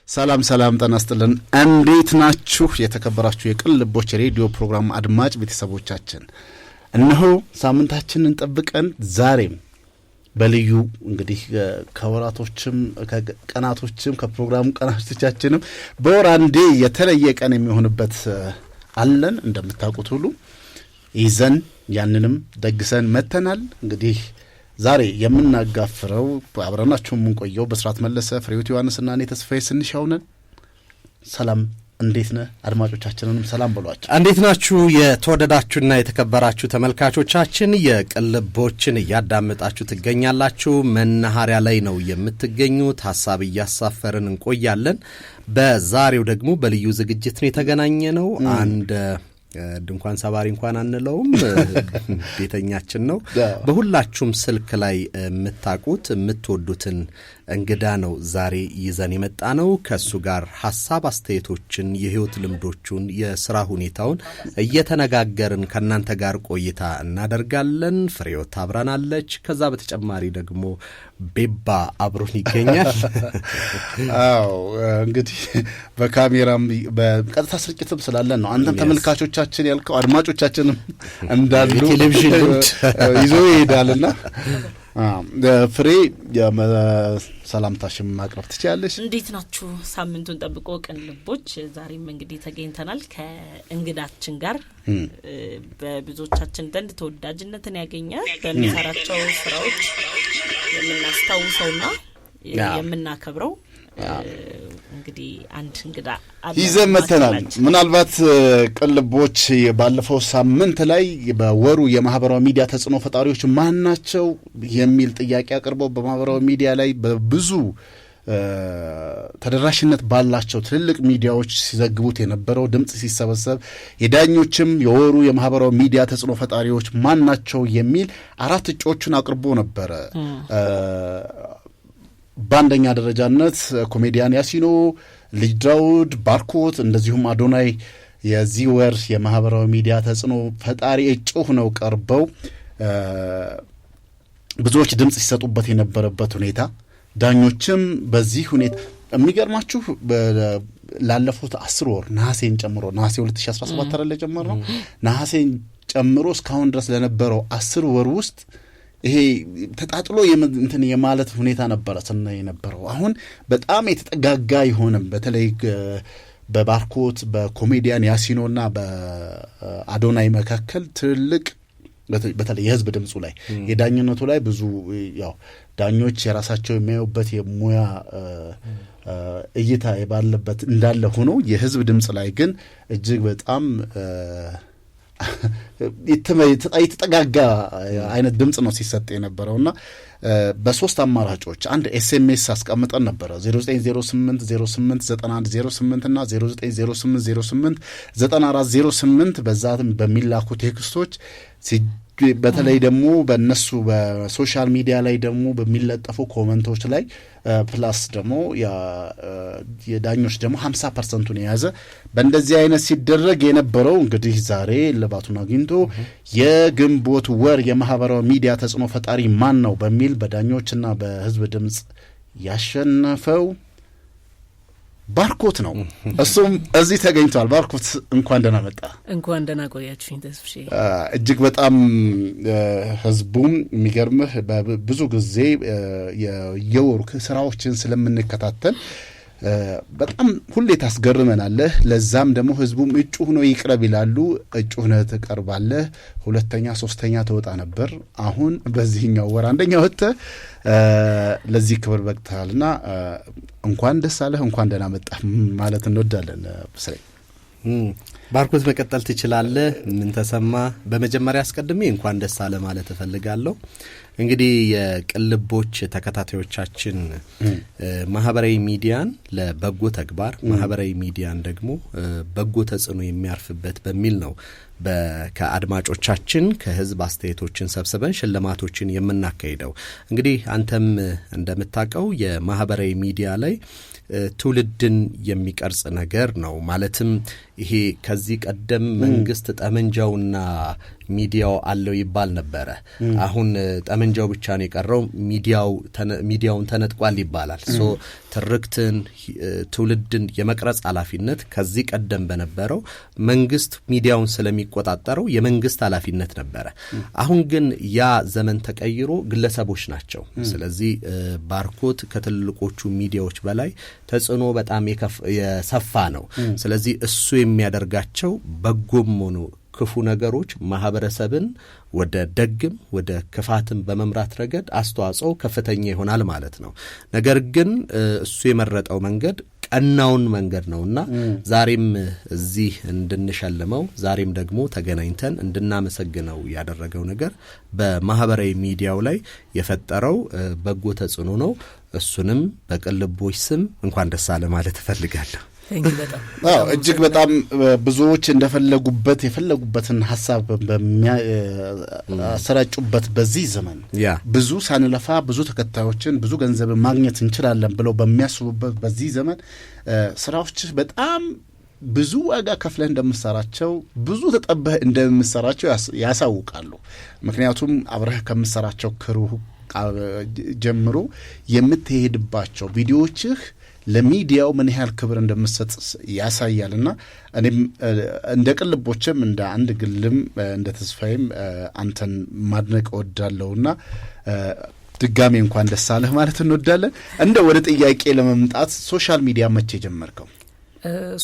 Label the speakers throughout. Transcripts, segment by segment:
Speaker 1: ሰላም ጤናስጥልን እንዴት ናችሁ የተከበራችሁ የቅልቦች ሬዲዮ ፕሮግራም አድማጭ ቤተሰቦቻችን እነሆ ሳምንታችንን ጠብቀን ዛሬም በልዩ እንግዲህ ከወራቶችም ከቀናቶችም ከፕሮግራሙ ቀናቶቻችንም በወር አንዴ የተለየ ቀን የሚሆንበት አለን እንደምታውቁት ሁሉ ይዘን ያንንም ደግሰን መተናል እንግዲህ ዛሬ የምናጋፍረው አብረናችሁ የምንቆየው በስራት መለሰ ፍሬውት ዮሐንስና እኔ ተስፋዬ ስንሻውነን ሰላም እንዴት ነህ አድማጮቻችንንም ሰላም ብሏችሁ
Speaker 2: እንዴት ናችሁ የተወደዳችሁና የተከበራችሁ ተመልካቾቻችን የቅልቦችን ያዳመጣችሁ ትገኛላችሁ መናኸሪያ ላይ ነው የምትገኙት ሐሳብ ያሳፈርን እንቆያለን በዛሬው ደግሞ በልዩ ዝግጅት ነው የተገናኘነው አንድ ድንኳን ሰባሪ እንኳን አንለውም ቤተኛችን ነው በሁላችሁም ስልክ ላይ የምታቁት የምትወዱትን እንግዳ ነው ዛሬ ይዘን የመጣነው ከሱ ጋር ሐሳብ አስተያየቶችን የህይወት ልምዶቹን የሥራ ሁኔታውን እየተነጋገርን ከናንተ ጋር ቆይታ እናደርጋለን ፍሬውት አብራናለች ከዛ በተጨማሪ ደግሞ ቤባ አብሮን ይገኛል
Speaker 1: አዎ እንግዲህ በካሜራም በቀጥታ ስርጭትም ስላለን ነው አንተም ተመልካቾቻችን ያልከው አድማጮቻችንም እንዳሉ
Speaker 2: ቴሌቪዥን
Speaker 1: ይዞ ይሄዳልና ፍሬ ሰላምታሽም ማቅረብ ትችያለሽ
Speaker 3: እንዴት ናችሁ ሳምንቱን ጠብቆ ቅልቦች ዛሬም እንግዲህ ተገኝተናል ከእንግዳችን ጋር በብዙዎቻችን ዘንድ ተወዳጅነትን ያገኘ በሚሰራቸው ስራዎች የምናስታውሰውና የምናከብረው እንግዲህ አንድ እንግዳ
Speaker 1: ይዘን መተናል ምናልባት ቅልቦች ባለፈው ሳምንት ላይ በወሩ የማህበራዊ ሚዲያ ተጽዕኖ ፈጣሪዎች ማን ናቸው የሚል ጥያቄ አቅርበው በማህበራዊ ሚዲያ ላይ በብዙ ተደራሽነት ባላቸው ትልልቅ ሚዲያዎች ሲዘግቡት የነበረው ድምጽ ሲሰበሰብ የዳኞችም የወሩ የማህበራዊ ሚዲያ ተጽዕኖ ፈጣሪዎች ማን ናቸው የሚል 4 እጩዎችን አቅርቦ ነበር በአንደኛ ደረጃነት ኮሜዲያን ያሲኖ ልጅ ዳውድ ባርኮት እንደዚሁም አዶናይ የዚህ ወር የማህበራዊ ሚዲያ ተጽዕኖ ፈጣሪ እጩ ሆነው ቀርበው ብዙዎች ድምጽ ሲሰጡበት የነበረበት ሁኔታ ዳኞችም በዚህ ሁኔታ የሚገርማችሁ ላለፉት 10 ወር ነሐሴን ጨምሮ ነሐሴ 2017 ተረለ ጀመረው ነሐሴን ጨምሮ እስካሁን ድረስ ለነበረው 10 ወር ውስጥ ይሄ ተጣጥሎ እንትን የማለት ሁኔታ ነበር ሰናይ ነበረው አሁን በጣም የተጠጋጋ ይሆንም በተለይ በባርኮት በኮሜዲያን ያሲኖና በአዶናይ መካከል ትልቅ በተለይ የህዝብ ድምጹ ላይ የዳኝነቱ ላይ ብዙ ያው ዳኞች የራሳቸው የሚያዩበት የሙያ እይታ ባለበት እንዳለ ሆኖ የህዝብ ድምጽ ላይ ግን እጅግ በጣም የተጠጋጋ አይነት ድምጽ ነው ሲሰጥ የነበረውና በሶስት አማራጮች አንድ ኤስኤምኤስ አስቀምጠን ነበር 0908089108 እና 0908089408 በዛም በሚላኩ ቴክስቶች በተለይ ደግሞ በእነሱ በሶሻል ሚዲያ ላይ ደግሞ በሚለጠፉ ኮሜንቶች ላይ ፕላስ ደግሞ የዳኞች ደግሞ 50% የያዘ በእንደዚህ አይነት ሲደረግ የነበረው እንግዲህ ዛሬ ለባቱን አግኝቶ የግንቦት ወር የማህበራዊ ሚዲያ ተጽዕኖ ፈጣሪ ማን ነው በሚል በዳኞችና በህዝብ ድምጽ ያሸነፈው ባርኮት ነው እሱም እዚህ ተገኝቷል ባርኮት እንኳን ደህና መጣ
Speaker 3: እንኳን ደህና ቆያችሁኝ ተስፍሼ
Speaker 1: እጅግ በጣም ህዝቡም የሚገርምህ ብዙ ጊዜ የወሩ ስራዎችን ስለምንከታተል በጣም ሁሌ ታስገርመናለህ ለዛም ደግሞ ህዝቡም እጩ ሆኖ ይቅረብ ይላሉ እጩ ሆነ ተቀርባለህ ሁለተኛ ሶስተኛ ተወጣ ነበር አሁን በዚህኛው ወር አንደኛው ወጣ ለዚህ ክብር በቅታልና እንኳን ደስ አለህ እንኳን ደህና መጣ ማለት እንወዳለን በስሬ
Speaker 2: ባርኮት መቀጠል ትችላለህ ምን ተሰማ በመጀመሪያ አስቀድሜ እንኳን ደስ አለ ማለት እፈልጋለሁ እንግዲህ የቅልቦች ተከታታዮቻችን ማህበራዊ ሚዲያን ለበጎ ተግባር ማህበራዊ ሚዲያን ደግሞ በጎ ተጽዕኖ የሚያርፍበት በሚል ነው ከአድማጮቻችን ከህዝብ አስተያየቶችን ሰብስበን ሽልማቶችን የምናካሂደው እንግዲህ አንተም እንደምታውቀው የማህበራዊ ሚዲያ ላይ ትውልድን የሚቀርጽ ነገር ነው ማለትም ይሄ ከዚህ ቀደም መንግስት ጠመንጃውና ሚዲያው አለው ይባል ነበረ። አሁን ጠመንጃው ብቻ ነው የቀረው፣ ሚዲያውን ተነጥቋል ይባላል። ሶ ትርክትን ትውልድን የመቅረጽ ኃላፊነት ከዚህ ቀደም በነበረው መንግስት ሚዲያውን ስለሚቆጣጠረው የመንግስት ኃላፊነት ነበረ። አሁን ግን ያ ዘመን ተቀይሮ ግለሰቦች ናቸው። ስለዚህ ባርኮት ከትልልቆቹ ሚዲያዎች በላይ ተጽዕኖ በጣም የሰፋ ነው። ስለዚህ እሱ የሚያደርጋቸው በጎም ሆኖ ክፉ ነገሮች ማህበረሰብን ወደ ደግም ወደ ክፋትም በመምራት ረገድ አስተዋጽኦ ከፍተኛ ይሆናል ማለት ነው። ነገር ግን እሱ የመረጠው መንገድ ቀናውን መንገድ ነውና ዛሬም እዚህ እንድንሸልመው ዛሬም ደግሞ ተገናኝተን እንድናመሰግነው ያደረገው ነገር በማህበራዊ ሚዲያው ላይ የፈጠረው በጎ ተጽዕኖ ነው። እሱንም በቅልቦች ስም እንኳን ደስ አለ ማለት እፈልጋለሁ።
Speaker 1: እጅግ በጣም ብዙዎች እንደፈለጉበት የፈለጉበትን ሐሳብ በሚያሰራጩበት በዚህ ዘመን ብዙ ሳንለፋ ብዙ ተከታዮችን ብዙ ገንዘብ ማግኘት እንችላለን ብለው በሚያስቡበት በዚህ ዘመን ስራዎች በጣም ብዙ ዋጋ ከፍለህ እንደምትሰራቸው ብዙ ተጠበህ እንደምትሰራቸው ያሳውቃሉ። ምክንያቱም አብረህ ከምትሰራቸው ክሩ ጀምሮ የምትሄድባቸው ቪዲዮዎችህ ለሚዲያው ምን ያህል ክብር እንደምትሰጥ ያሳያልና እኔም እንደ ቅልቦችም እንደ አንድ ግልም እንደ ተስፋዬም አንተን ማድነቅ እወዳለሁና ድጋሜ እንኳን ደስ አለህ ማለት እንወዳለን። እንደ ወደ ጥያቄ ለመምጣት ሶሻል ሚዲያ መቼ ጀመርከው?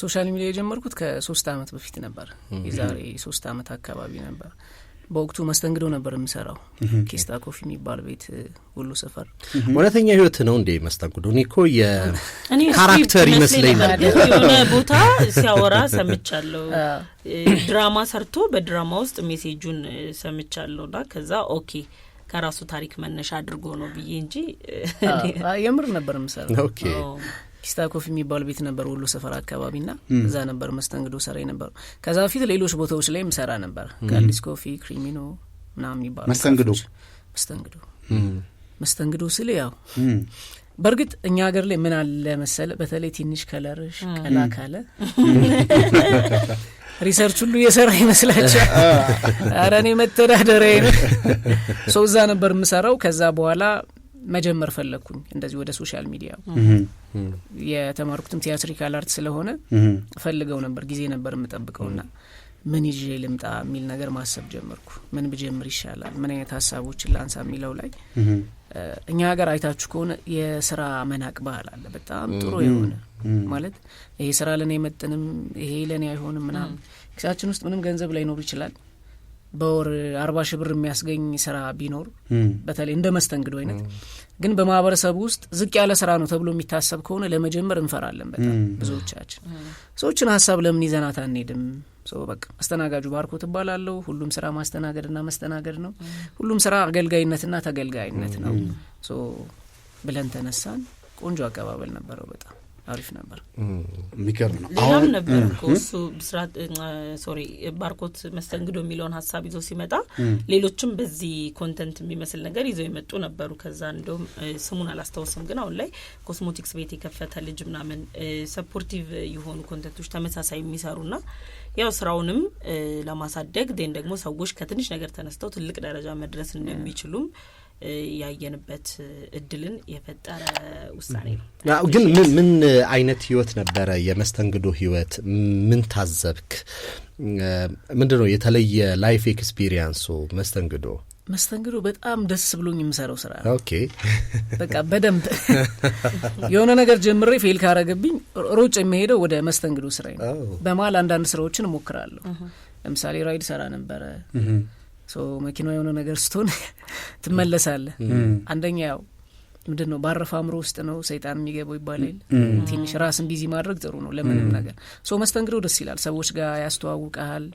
Speaker 4: ሶሻል ሚዲያ የጀመርኩት ከ3 አመት በፊት ነበር። የዛሬ 3 አመት አካባቢ ነበር። በወቅቱ መስተንግዶ ነበር የምሰራው ኬስታ ኮፊ የሚባል ቤት ሁሉ ሰፈር።
Speaker 2: እውነተኛ ህይወት ነው እንዴ መስተንግዶ? እኔኮ የካራክተር ይመስለኝ ነበር።
Speaker 3: የሆነ ቦታ ሲያወራ ሰምቻለሁ። ድራማ ሰርቶ በድራማ ውስጥ ሜሴጁን ሰምቻለሁና ከዛ ኦኬ ከራሱ ታሪክ መነሻ አድርጎ ነው ብዬ እንጂ
Speaker 4: የምር ነበር የምሰራው።
Speaker 2: ኦኬ
Speaker 4: ኪስታ ኮፊ የሚባል ቤት ነበር ሁሉ ሰፈር አካባቢና እዛ ነበር መስተንግዶ ሰራ ነበር። ከዛ በፊት ሌሎች ቦታዎች ላይ ምሰራ ነበር። ካሊስ ኮፊ፣ ክሪሚኖ ምናምን ይባላል መስተንግዶ ስለ ያው በርግጥ እኛ ሀገር ላይ ምን አለ መሰለ በተለይ ትንሽ ከለርሽ ቀላ ካለ ሪሰርች ሁሉ የሰራ ይመስላችኋል። አራኔ መተዳደሪያ ነው። ሰው እዛ ነበር ምሰራው። ከዛ በኋላ መጀመር ፈለኩኝ እንደዚህ ወደ ሶሻል ሚዲያ። የተማርኩትም ቲያትሪካል አርት ስለሆነ ፈልገው ነበር ጊዜ ነበር የምጠብቀውና ምን ይዤ ልምጣ የሚል ነገር ማሰብ ጀመርኩ። ምን ብጀምር ይሻላል፣ ምን አይነት ሀሳቦችን ላንሳ የሚለው ላይ እኛ ሀገር አይታችሁ ከሆነ የስራ መናቅ ባህል አለ በጣም ጥሩ የሆነ ማለት ይሄ ስራ ለኔ አይመጥንም፣ ይሄ ለኔ አይሆንም ምናምን። ኪሳችን ውስጥ ምንም ገንዘብ ላይኖር ይችላል። በወር 40 ሺህ ብር የሚያስገኝ ስራ ቢኖር በተለይ እንደ መስተንግዶ አይነት ግን በማህበረሰቡ ውስጥ ዝቅ ያለ ስራ ነው ተብሎ የሚታሰብ ከሆነ ለመጀመር እንፈራለን በጣም ብዙዎቻችን። ሰዎችን ሀሳብ ለምን ይዘናት አንሄድም? በቃ አስተናጋጁ ባርኮት እባላለሁ። ሁሉም ስራ ማስተናገድና መስተናገድ ነው። ሁሉም ስራ አገልጋይነትና ተገልጋይነት ነው ብለን ተነሳን። ቆንጆ አቀባበል ነበረው። በጣም አሪፍ ነበር።
Speaker 1: የሚገርም ነው።
Speaker 3: ሌላም ነበር እሱ ብስራት ባርኮት መስተንግዶ የሚለውን ሀሳብ ይዞ ሲመጣ ሌሎችም በዚህ ኮንተንት የሚመስል ነገር ይዘው የመጡ ነበሩ። ከዛ እንደውም ስሙን አላስታውስም፣ ግን አሁን ላይ ኮስሞቲክስ ቤት የከፈተ ልጅ ምናምን ሰፖርቲቭ የሆኑ ኮንተንቶች ተመሳሳይ የሚሰሩና ያው ስራውንም ለማሳደግ ደን ደግሞ ሰዎች ከትንሽ ነገር ተነስተው ትልቅ ደረጃ መድረስ እንደሚችሉም ያየንበት እድልን የፈጠረ ውሳኔ ነው።
Speaker 2: ግን ምን አይነት ህይወት ነበረ የመስተንግዶ ህይወት? ምን ታዘብክ? ምንድነው የተለየ ላይፍ ኤክስፒሪየንሱ? መስተንግዶ በጣም ደስ ብሎኝ የምሰራው ስራ ነው።
Speaker 4: ኦኬ በቃ በደንብ የሆነ ነገር ጀምሬ ፌል ካረገብኝ ሮጭ የሚሄደው ወደ መስተንግዶ ስራ ነው። በመሃል አንዳንድ ስራዎችን እሞክራለሁ። ለምሳሌ ራይድ ሰራ ነበረ። መኪናው የሆነ ነገር ስትሆን ትመለሳለህ። አንደኛ ያው ምንድነው ባረፈ አእምሮ ውስጥ ነው ሰይጣን የሚገባው ይባላል። ትንሽ ራስን ቢዚ ማድረግ ጥሩ ነው ለምንም ነገር። መስተንግዶ ደስ ይላል። ሰዎች ጋር ያስተዋውቃል።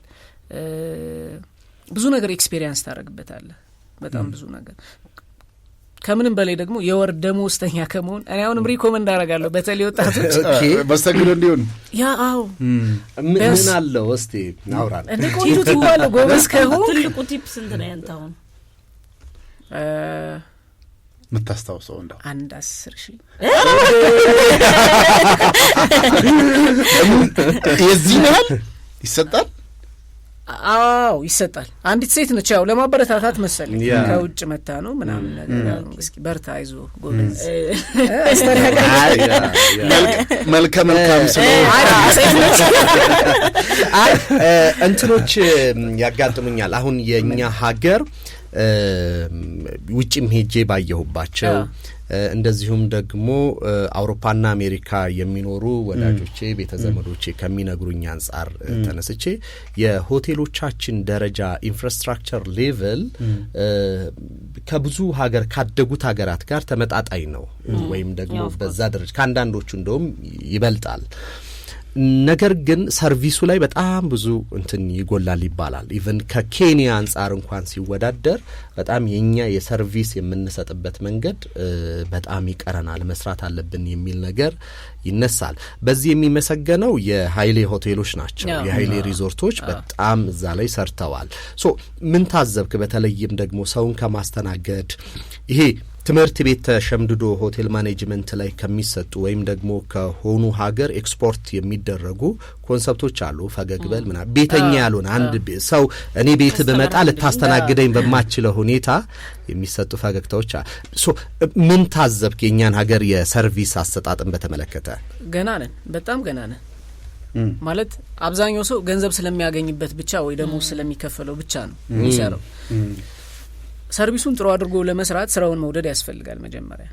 Speaker 4: ብዙ ነገር ኤክስፒሪየንስ ታደርግበታለህ። በጣም ብዙ ነገር። ከምንም በላይ ደግሞ የወር ደሞዝተኛ ከመሆን እኔ አሁንም ሪኮመንድ አደርጋለሁ በተለይ ወጣቶች
Speaker 1: መስተንግዶ እንዲሆን።
Speaker 4: አዎ
Speaker 2: ምን አለው እስቲ አውራን
Speaker 4: እንደ ቆንጆ ትባለ ጎበዝ ከሆነ
Speaker 3: ትልቁ ቲፕ ስንት ነው ያንተ? አሁን
Speaker 1: የምታስታውሰው እንደው
Speaker 4: 10,000
Speaker 1: የዚህ ያህል ይሰጣል?
Speaker 4: አዎ ይሰጣል። አንዲት ሴት ነች ያው ለማበረታታት መሰለኝ ከውጭ መታ ነው ምናምን ነገር እስኪ በርታ አይዞ ጎበዝ
Speaker 1: መልካም
Speaker 2: እንትኖች ያጋጥሙኛል። አሁን የኛ ሀገር ውጭም ሄጄ ባየሁባቸው እንደዚሁም ደግሞ አውሮፓና አሜሪካ የሚኖሩ ወዳጆቼ ቤተዘመዶቼ ከሚነግሩኝ አንጻር ተነስቼ የሆቴሎቻችን ደረጃ ኢንፍራስትራክቸር ሌቭል ከብዙ ሀገር ካደጉት ሀገራት ጋር ተመጣጣኝ ነው ወይም ደግሞ በዛ ደረጃ ከአንዳንዶቹ እንደውም ይበልጣል። ነገር ግን ሰርቪሱ ላይ በጣም ብዙ እንትን ይጎላል ይባላል። ኢቭን ከኬንያ አንጻር እንኳን ሲወዳደር በጣም የኛ የሰርቪስ የምንሰጥበት መንገድ በጣም ይቀረናል፣ መስራት አለብን የሚል ነገር ይነሳል። በዚህ የሚመሰገነው የኃይሌ ሆቴሎች ናቸው። የኃይሌ ሪዞርቶች በጣም እዛ ላይ ሰርተዋል። ሶ ምን ታዘብክ? በተለይም ደግሞ ሰውን ከማስተናገድ ይሄ ትምህርት ቤት ተሸምድዶ ሆቴል ማኔጅመንት ላይ ከሚሰጡ ወይም ደግሞ ከሆኑ ሀገር ኤክስፖርት የሚደረጉ ኮንሰፕቶች አሉ። ፈገግበል ምናምን ቤተኛ ያልሆነ አንድ ሰው እኔ ቤት በመጣ ልታስተናግደኝ በማችለው ሁኔታ የሚሰጡ ፈገግታዎች አሉ። ሶ ምን ታዘብክ የኛን ሀገር የሰርቪስ አሰጣጥን በተመለከተ?
Speaker 4: ገና ነን፣ በጣም ገና ነን። ማለት አብዛኛው ሰው ገንዘብ ስለሚያገኝበት ብቻ ወይ ደግሞ ስለሚከፈለው ብቻ ነው የሚሰራው። ሰርቪሱን ጥሩ አድርጎ ለመስራት ስራውን መውደድ ያስፈልጋል መጀመሪያ።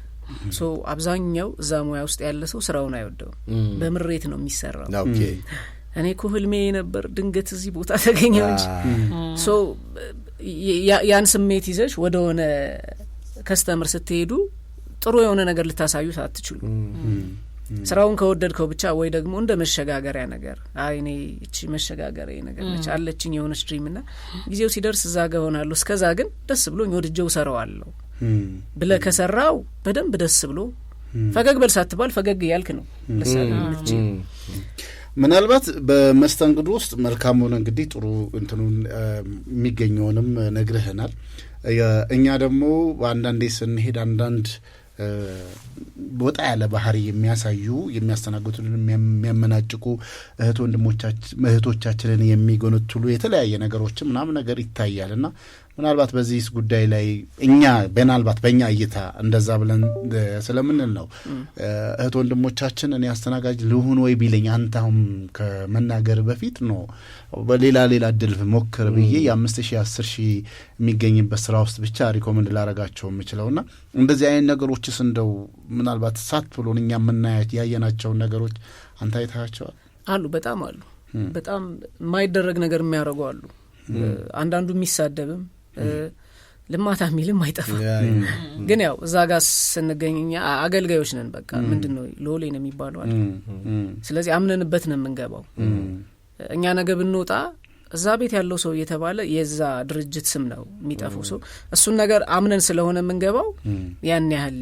Speaker 4: ሶ አብዛኛው እዛ ሙያ ውስጥ ያለ ሰው ስራውን አይወደውም፣ በምሬት ነው የሚሰራው።
Speaker 2: ኦኬ
Speaker 4: እኔ እኮ ህልሜ ነበር ድንገት እዚህ ቦታ ተገኘው እንጂ ሶ ያን ስሜት ይዘሽ ወደ ሆነ ከስተመር ስትሄዱ ጥሩ የሆነ ነገር ልታሳዩት አትችሉ። ስራውን ከወደድከው ብቻ ወይ ደግሞ እንደ መሸጋገሪያ ነገር አይ እኔ እቺ መሸጋገሪያ ነገር ነች አለችኝ የሆነች ድሪም እና ጊዜው ሲደርስ እዛ ጋር ሆናለሁ፣ እስከዛ ግን ደስ ብሎኝ ወድጄው ሰራዋለሁ ብለህ ከሰራው በደንብ ደስ ብሎ ፈገግ በል ሳትባል ፈገግ እያልክ ነው ለሳለች።
Speaker 1: ምናልባት በመስተንግዶ ውስጥ መልካም ሆነ እንግዲህ ጥሩ እንትኑን የሚገኘውንም ነግረህናል። እኛ ደግሞ አንዳንዴ ስንሄድ አንዳንድ ወጣ ያለ ባህሪ የሚያሳዩ የሚያስተናግዱትን የሚያመናጭቁ እህቶቻችንን የሚጎነትሉ የተለያየ ነገሮች ምናምን ነገር ይታያልና ምናልባት በዚህ ጉዳይ ላይ እኛ ምናልባት በእኛ እይታ እንደዛ ብለን ስለምንል ነው እህት ወንድሞቻችን እኔ አስተናጋጅ ልሁን ወይ ቢለኝ አንተ አሁን ከመናገር በፊት ነው በሌላ እድል ሞክር ብዬ የ5,000 10,000 የሚገኝበት ስራ ውስጥ ብቻ ሪኮመንድ ላረጋቸው የምችለውና እንደዚህ አይነት ነገሮችስ እንደው ምናልባት ሳት ብሎን እኛ የምናያቸው ያየናቸው ነገሮች አንተ አይታቸዋል?
Speaker 4: አሉ፣ በጣም አሉ። በጣም የማይደረግ ነገር የሚያደርጉ አሉ። አንዳንዱ የሚሳደብም ልማታ ሚልም አይጠፋ። ግን ያው እዛ ጋር ስንገኝኛ አገልጋዮች ነን። በቃ ምንድነው ሎሌ ነው የሚባለው አይደል? ስለዚህ አምነንበት ነው የምንገባው። እኛ ነገ ብንወጣ እዛ ቤት ያለው ሰው እየተባለ የዛ ድርጅት ስም ነው የሚጠፋው። ሰው እሱን ነገር አምነን ስለሆነ የምንገባው ያን ያህል።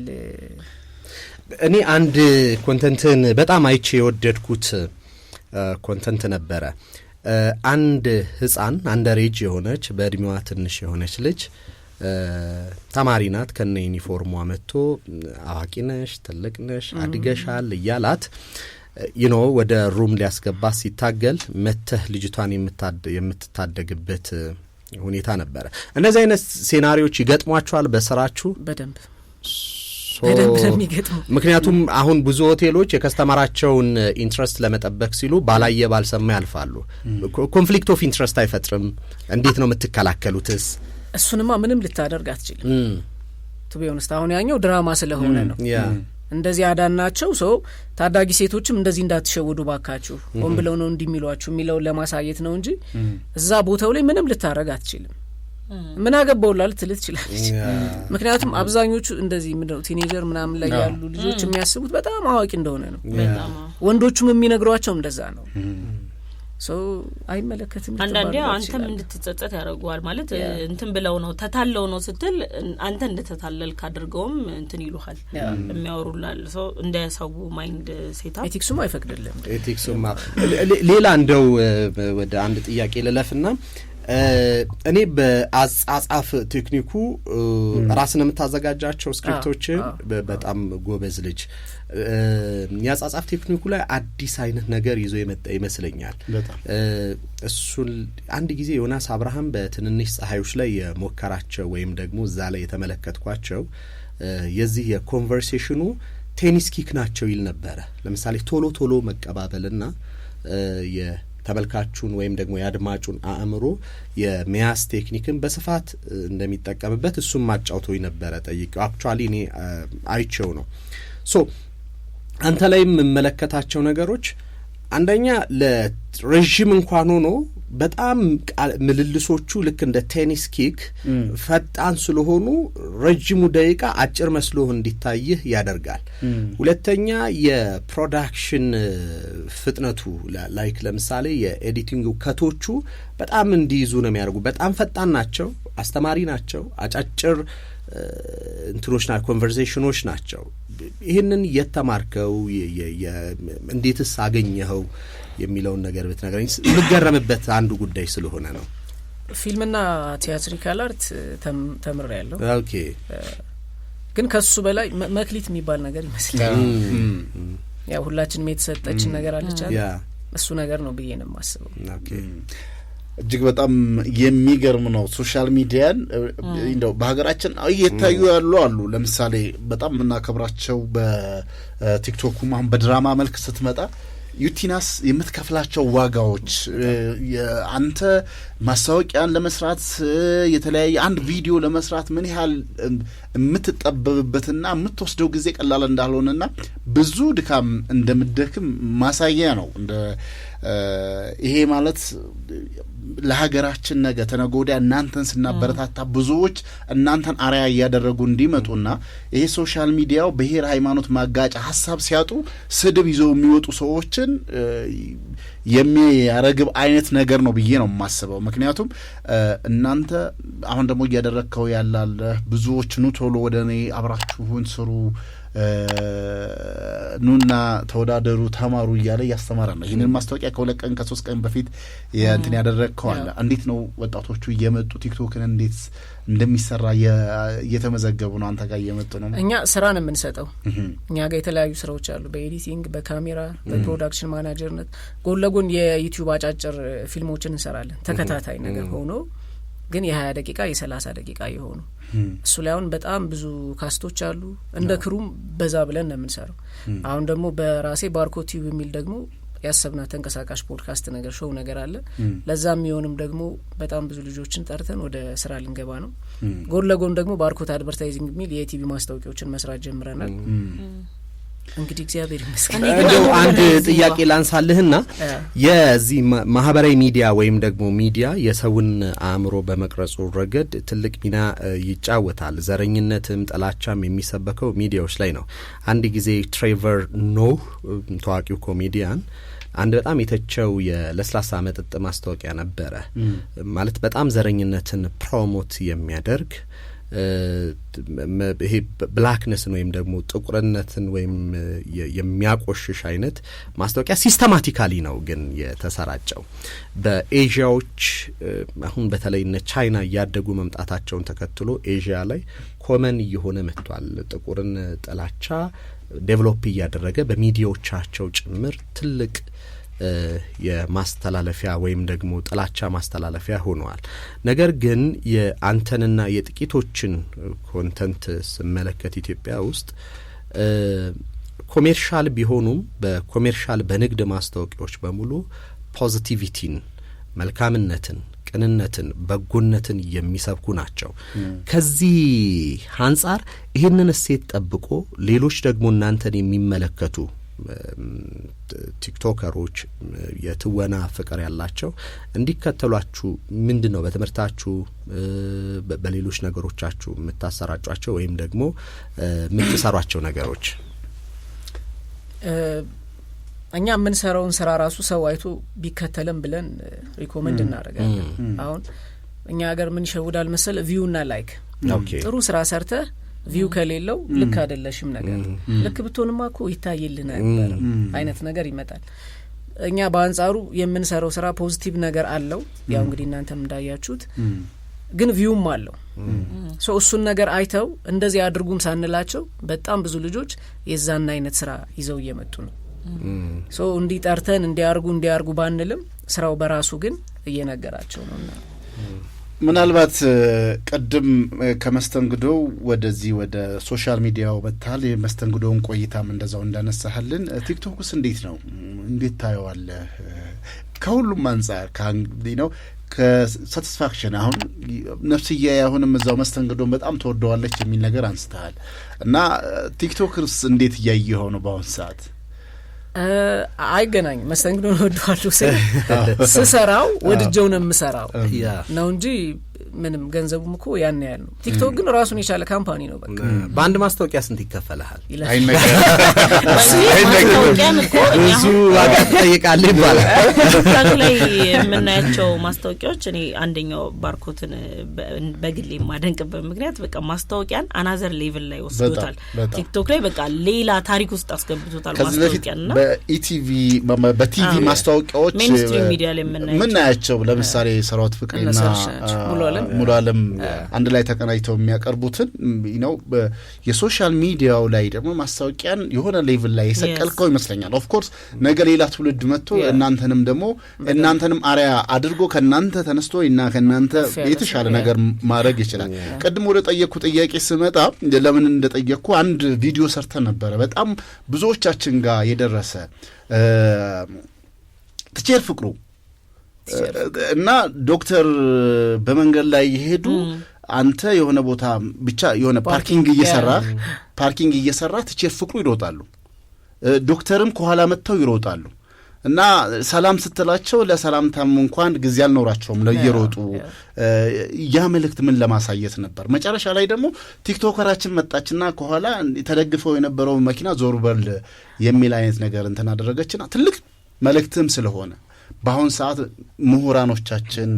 Speaker 2: እኔ አንድ ኮንተንትን በጣም አይቼ የወደድኩት ኮንተንት ነበረ። አንድ ህፃን አንደሬጅ የሆነች በእድሜዋ ትንሽ የሆነች ልጅ ተማሪ ናት። ከነ ዩኒፎርሟ መጥቶ አዋቂ ነሽ፣ ትልቅ ነሽ፣ አድገሻል እያላት ወደ ሩም ሊያስገባ ሲታገል መተህ ልጅቷን የምትታደግበት ሁኔታ ነበረ። እነዚህ አይነት ሴናሪዎች ይገጥሟቸዋል በስራችሁ?
Speaker 4: በደንብ የሚገጥሙ።
Speaker 2: ምክንያቱም አሁን ብዙ ሆቴሎች የከስተመራቸውን ኢንትረስት ለመጠበቅ ሲሉ ባላየ ባልሰማ ያልፋሉ። ኮንፍሊክት ኦፍ ኢንትረስት አይፈጥርም? እንዴት ነው የምትከላከሉትስ?
Speaker 4: እሱንማ ምንም ልታደርግ አትችልም። ቱ ቢ ኦነስት አሁን ያኛው ድራማ ስለሆነ ነው እንደዚህ አዳናቸው። ሰው ታዳጊ ሴቶችም እንደዚህ እንዳትሸውዱ ባካችሁ ሆን ብለው ነው እንዲሚሏችሁ የሚለውን ለማሳየት ነው እንጂ እዛ ቦታው ላይ ምንም ልታደርግ አትችልም። ምን አገባውላል ትልት ይችላልች። ምክንያቱም አብዛኞቹ እንደዚህ ምንድነው ቲኔጀር ምናምን ላይ ያሉ ልጆች የሚያስቡት በጣም አዋቂ እንደሆነ ነው። ወንዶቹም የሚነግሯቸው እንደዛ ነው። ሶ አይመለከትም።
Speaker 3: አንዳንዴ አንተም እንድትጸጸት ያደርገዋል። ማለት እንትን ብለው ነው ተታለው ነው ስትል አንተ እንደተታለልክ አድርገውም እንትን ይሉሃል የሚያወሩላል። ሶ እንደ ሰው ማይንድ ሴታፕ
Speaker 4: ኤቲክሱም አይፈቅድልም።
Speaker 2: ኤቲክሱም ሌላ እንደው ወደ አንድ ጥያቄ ልለፍና እኔ በአጻጻፍ ቴክኒኩ ራስን የምታዘጋጃቸው ስክሪፕቶችን በጣም ጎበዝ ልጅ የአጻጻፍ ቴክኒኩ ላይ አዲስ አይነት ነገር ይዞ የመጣ ይመስለኛል። እሱን አንድ ጊዜ ዮናስ አብርሃም በትንንሽ ፀሐዮች ላይ የሞከራቸው ወይም ደግሞ እዛ ላይ የተመለከትኳቸው የዚህ የኮንቨርሴሽኑ ቴኒስ ኪክ ናቸው ይል ነበረ። ለምሳሌ ቶሎ ቶሎ መቀባበልና የተመልካቹን ወይም ደግሞ የአድማጩን አእምሮ የመያዝ ቴክኒክን በስፋት እንደሚጠቀምበት እሱም ማጫውቶኝ ነበረ። ጠይቀው አክቹአሊ እኔ አይቼው ነው። ሶ አንተ ላይ የምመለከታቸው ነገሮች አንደኛ ለረዥም እንኳን ሆኖ በጣም ምልልሶቹ ልክ እንደ ቴኒስ ኪክ ፈጣን ስለሆኑ ረጅሙ ደቂቃ አጭር መስሎ እንዲታይህ ያደርጋል። ሁለተኛ የፕሮዳክሽን ፍጥነቱ ላይክ ለምሳሌ የኤዲቲንግ ከቶቹ በጣም እንዲይዙ ነው የሚያደርጉ። በጣም ፈጣን ናቸው፣ አስተማሪ ናቸው፣ አጫጭር እንትኖች ናቸው፣ ኮንቨርሴሽኖች ናቸው። ይህንን የተማርከው እንዴትስ አገኘኸው የሚለውን ነገር ብትነግረኝ ልገረምበት አንዱ ጉዳይ ስለሆነ ነው።
Speaker 4: ፊልምና ቲያትሪካል አርት ተምሬያለሁ።
Speaker 2: ኦኬ።
Speaker 4: ግን ከሱ በላይ መክሊት የሚባል ነገር ይመስላል። ያው ሁላችንም የተሰጠችን ነገር አለች አይደል? እሱ ነገር ነው ብዬ ነው የማስበው።
Speaker 2: ኦኬ።
Speaker 1: እጅግ በጣም የሚገርም ነው። ሶሻል ሚዲያን እንደው በሀገራችን እየታዩ አሉ። ለምሳሌ በጣም የምናከብራቸው በቲክቶኩም አሁን በድራማ መልክ ስትመጣ ዩቲናስ የምትከፍላቸው ዋጋዎች አንተ ማስታወቂያን ለመስራት የተለያየ አንድ ቪዲዮ ለመስራት ምን ያህል የምትጠበብበትና የምትወስደው ጊዜ ቀላል እንዳልሆነና ብዙ ድካም እንደምትደክም ማሳያ ነው። ይሄ ማለት ለሀገራችን ነገ ተነጎዳ እናንተን ስናበረታታ ብዙዎች እናንተን አርአያ እያደረጉ እንዲመጡና ይሄ ሶሻል ሚዲያው ብሔር ሃይማኖት ማጋጫ ሀሳብ ሲያጡ ስድብ ይዘው የሚወጡ ሰዎችን የሚያረግብ አይነት ነገር ነው ብዬ ነው የማስበው። ምክንያቱም እናንተ አሁን ደግሞ እያደረግከው ያላለ ብዙዎች ኑ ቶሎ ወደ እኔ አብራችሁን ስሩ ኑና ተወዳደሩ ተማሩ እያለ እያስተማረ ነው። ይህንን ማስታወቂያ ከሁለት ቀን ከሶስት ቀን በፊት እንትን ያደረግከው አለ። እንዴት ነው ወጣቶቹ እየመጡ ቲክቶክን እንዴት እንደሚሰራ እየተመዘገቡ ነው? አንተ ጋር እየመጡ ነው?
Speaker 4: እኛ ስራ ነው የምንሰጠው። እኛ ጋር የተለያዩ ስራዎች አሉ። በኤዲቲንግ፣ በካሜራ፣ በፕሮዳክሽን ማናጀርነት ጎን ለጎን የዩቲዩብ አጫጭር ፊልሞችን እንሰራለን። ተከታታይ ነገር ሆኖ ግን የ20 ደቂቃ የ30 ደቂቃ የሆኑ እሱ ላይ አሁን በጣም ብዙ ካስቶች አሉ። እንደ ክሩም በዛ ብለን ነው የምንሰራው። አሁን ደግሞ በራሴ ባርኮት ቲዩብ የሚል ደግሞ ያሰብናት ተንቀሳቃሽ ፖድካስት ነገር ሾው ነገር አለ። ለዛም የሚሆንም ደግሞ በጣም ብዙ ልጆችን ጠርተን ወደ ስራ ልንገባ ነው። ጎን ለጎን ደግሞ ባርኮት አድቨርታይዚንግ የሚል የቲቪ ማስታወቂያዎችን መስራት ጀምረናል። እንግዲህ እግዚአብሔር ይመስገን።
Speaker 2: እንደው አንድ ጥያቄ ላንሳልህና የዚህ ማህበራዊ ሚዲያ ወይም ደግሞ ሚዲያ የሰውን አእምሮ በመቅረጹ ረገድ ትልቅ ሚና ይጫወታል። ዘረኝነትም ጥላቻም የሚሰበከው ሚዲያዎች ላይ ነው። አንድ ጊዜ ትሬቨር ኖህ ታዋቂው ኮሜዲያን አንድ በጣም የተቸው የለስላሳ መጠጥ ማስታወቂያ ነበረ። ማለት በጣም ዘረኝነትን ፕሮሞት የሚያደርግ ይሄ ብላክነስን ወይም ደግሞ ጥቁርነትን ወይም የሚያቆሽሽ አይነት ማስታወቂያ ሲስተማቲካሊ ነው ግን የተሰራጨው። በኤዥያዎች አሁን በተለይ እነ ቻይና እያደጉ መምጣታቸውን ተከትሎ ኤዥያ ላይ ኮመን እየሆነ መጥቷል። ጥቁርን ጥላቻ ዴቨሎፕ እያደረገ በሚዲያዎቻቸው ጭምር ትልቅ የማስተላለፊያ ወይም ደግሞ ጥላቻ ማስተላለፊያ ሆነዋል። ነገር ግን የአንተንና የጥቂቶችን ኮንተንት ስመለከት ኢትዮጵያ ውስጥ ኮሜርሻል ቢሆኑም በኮሜርሻል በንግድ ማስታወቂያዎች በሙሉ ፖዚቲቪቲን፣ መልካምነትን፣ ቅንነትን፣ በጎነትን የሚሰብኩ ናቸው። ከዚህ አንጻር ይህንን እሴት ጠብቆ ሌሎች ደግሞ እናንተን የሚመለከቱ ቲክቶከሮች የትወና ፍቅር ያላቸው እንዲከተሏችሁ ምንድን ነው በትምህርታችሁ በሌሎች ነገሮቻችሁ የምታሰራጯቸው ወይም ደግሞ የምትሰሯቸው ነገሮች?
Speaker 4: እኛ የምንሰራውን ስራ ራሱ ሰው አይቶ ቢከተልም ብለን ሪኮመንድ እናደርጋለን። አሁን እኛ ሀገር ምን ይሸውዳል መሰለ ቪውና ላይክ። ጥሩ ስራ ሰርተህ ቪው ከሌለው ልክ አይደለሽም ነገር ልክ ብትሆንማ እኮ ይታይልህ ነበር አይነት ነገር ይመጣል። እኛ በአንጻሩ የምንሰራው ስራ ፖዚቲቭ ነገር አለው ያው እንግዲህ እናንተም እንዳያችሁት ግን ቪውም አለው ሶ እሱን ነገር አይተው እንደዚህ አድርጉም ሳንላቸው በጣም ብዙ ልጆች የዛን አይነት ስራ ይዘው እየመጡ ነው ሶ እንዲጠርተን እንዲያርጉ ባንልም ስራው በራሱ ግን እየነገራቸው ነውና
Speaker 1: ምናልባት ቀደም ከመስተንግዶው ወደዚህ ወደ ሶሻል ሚዲያው በታል የመስተንግዶውን ቆይታም እንደዛው እንዳነሳህልን ቲክቶክስ እንዴት ታየዋለህ ከሁሉም አንፃር ነው ከሳቲስፋክሽን አሁን ነፍስዬ አሁንም እዛው መስተንግዶን በጣም ተወደዋለች የሚል ነገር አንስተሃል እና ቲክቶክስ እንዴት እያየኸው ነው በአሁን ሰዓት
Speaker 4: አይገናኝ መስተንግዶን ወደዋለሁ ስሰራው ወድጀው ነው የምሰራው ነው እንጂ ምንም ገንዘቡም እኮ ያን ያህል ነው ቲክቶክ ግን ራሱን የቻለ ካምፓኒ ነው በቃ
Speaker 2: በአንድ ማስታወቂያ ስንት ይከፈልሃል
Speaker 3: ማስታወቂያን እኮ
Speaker 2: ብዙ ዋጋ ትጠይቃለህ ይባላል
Speaker 3: ቲክቶክ ላይ የምናያቸው ማስታወቂያዎች እኔ አንደኛው ባርኮትን በግሌ ማደንቅበት ምክንያት በቃ ማስታወቂያን አናዘር ሌቭል ላይ ወስዶታል ቲክቶክ ላይ በቃ ሌላ ታሪክ ውስጥ አስገብቶታል ማስታወቂያና
Speaker 1: በኢቲቪ በቲቪ ማስታወቂያዎች
Speaker 3: ሜንስትሪም ሚዲያ ላይ
Speaker 1: ምናያቸው ለምሳሌ ሰራዊት ፍቅርና ሙሉ ዓለም አንድ ላይ ተቀናጅተው የሚያቀርቡትን ነው የሶሻል ሚዲያው ላይ ደግሞ ማስታወቂያን የሆነ ሌቭል ላይ የሰቀልከው ይመስለኛል ኦፍ ኮርስ ነገ ሌላ ትውልድ መጥቶ እናንተንም አሪያ አድርጎ ከናንተ ተነስቶ እና ከናንተ የተሻለ ነገር ማድረግ ይችላል ቀድሞ ወደ ጠየቅኩ ጥያቄ ስመጣ ለምን እንደጠየቅኩ አንድ ቪዲዮ ሰርተን ነበር በጣም ብዙዎቻችን ጋር የደረሰ ትቼር ፍቅሩ እና ዶክተር በመንገድ ላይ ይሄዱ አንተ የሆነ ቦታ ብቻ የሆነ ፓርኪንግ እየሰራ ትቼር ፍቅሩ ይሮጣሉ ዶክተርም ከኋላ መጥተው ይሮጣሉ እና ሰላም ስትላቸው ለሰላምታም እንኳን ጊዜ አልኖራቸውም ለየሮጡ ያ መልእክት ምን ለማሳየት ነበር መጨረሻ ላይ ደግሞ ቲክቶከራችን መጣችና ከኋላ ተደግፈው የነበረው መኪና ዞር በል የሚል አይነት ነገር እንትን አደረገችና ትልቅ መልእክትም ስለሆነ በአሁን ሰዓት ምሁራኖቻችን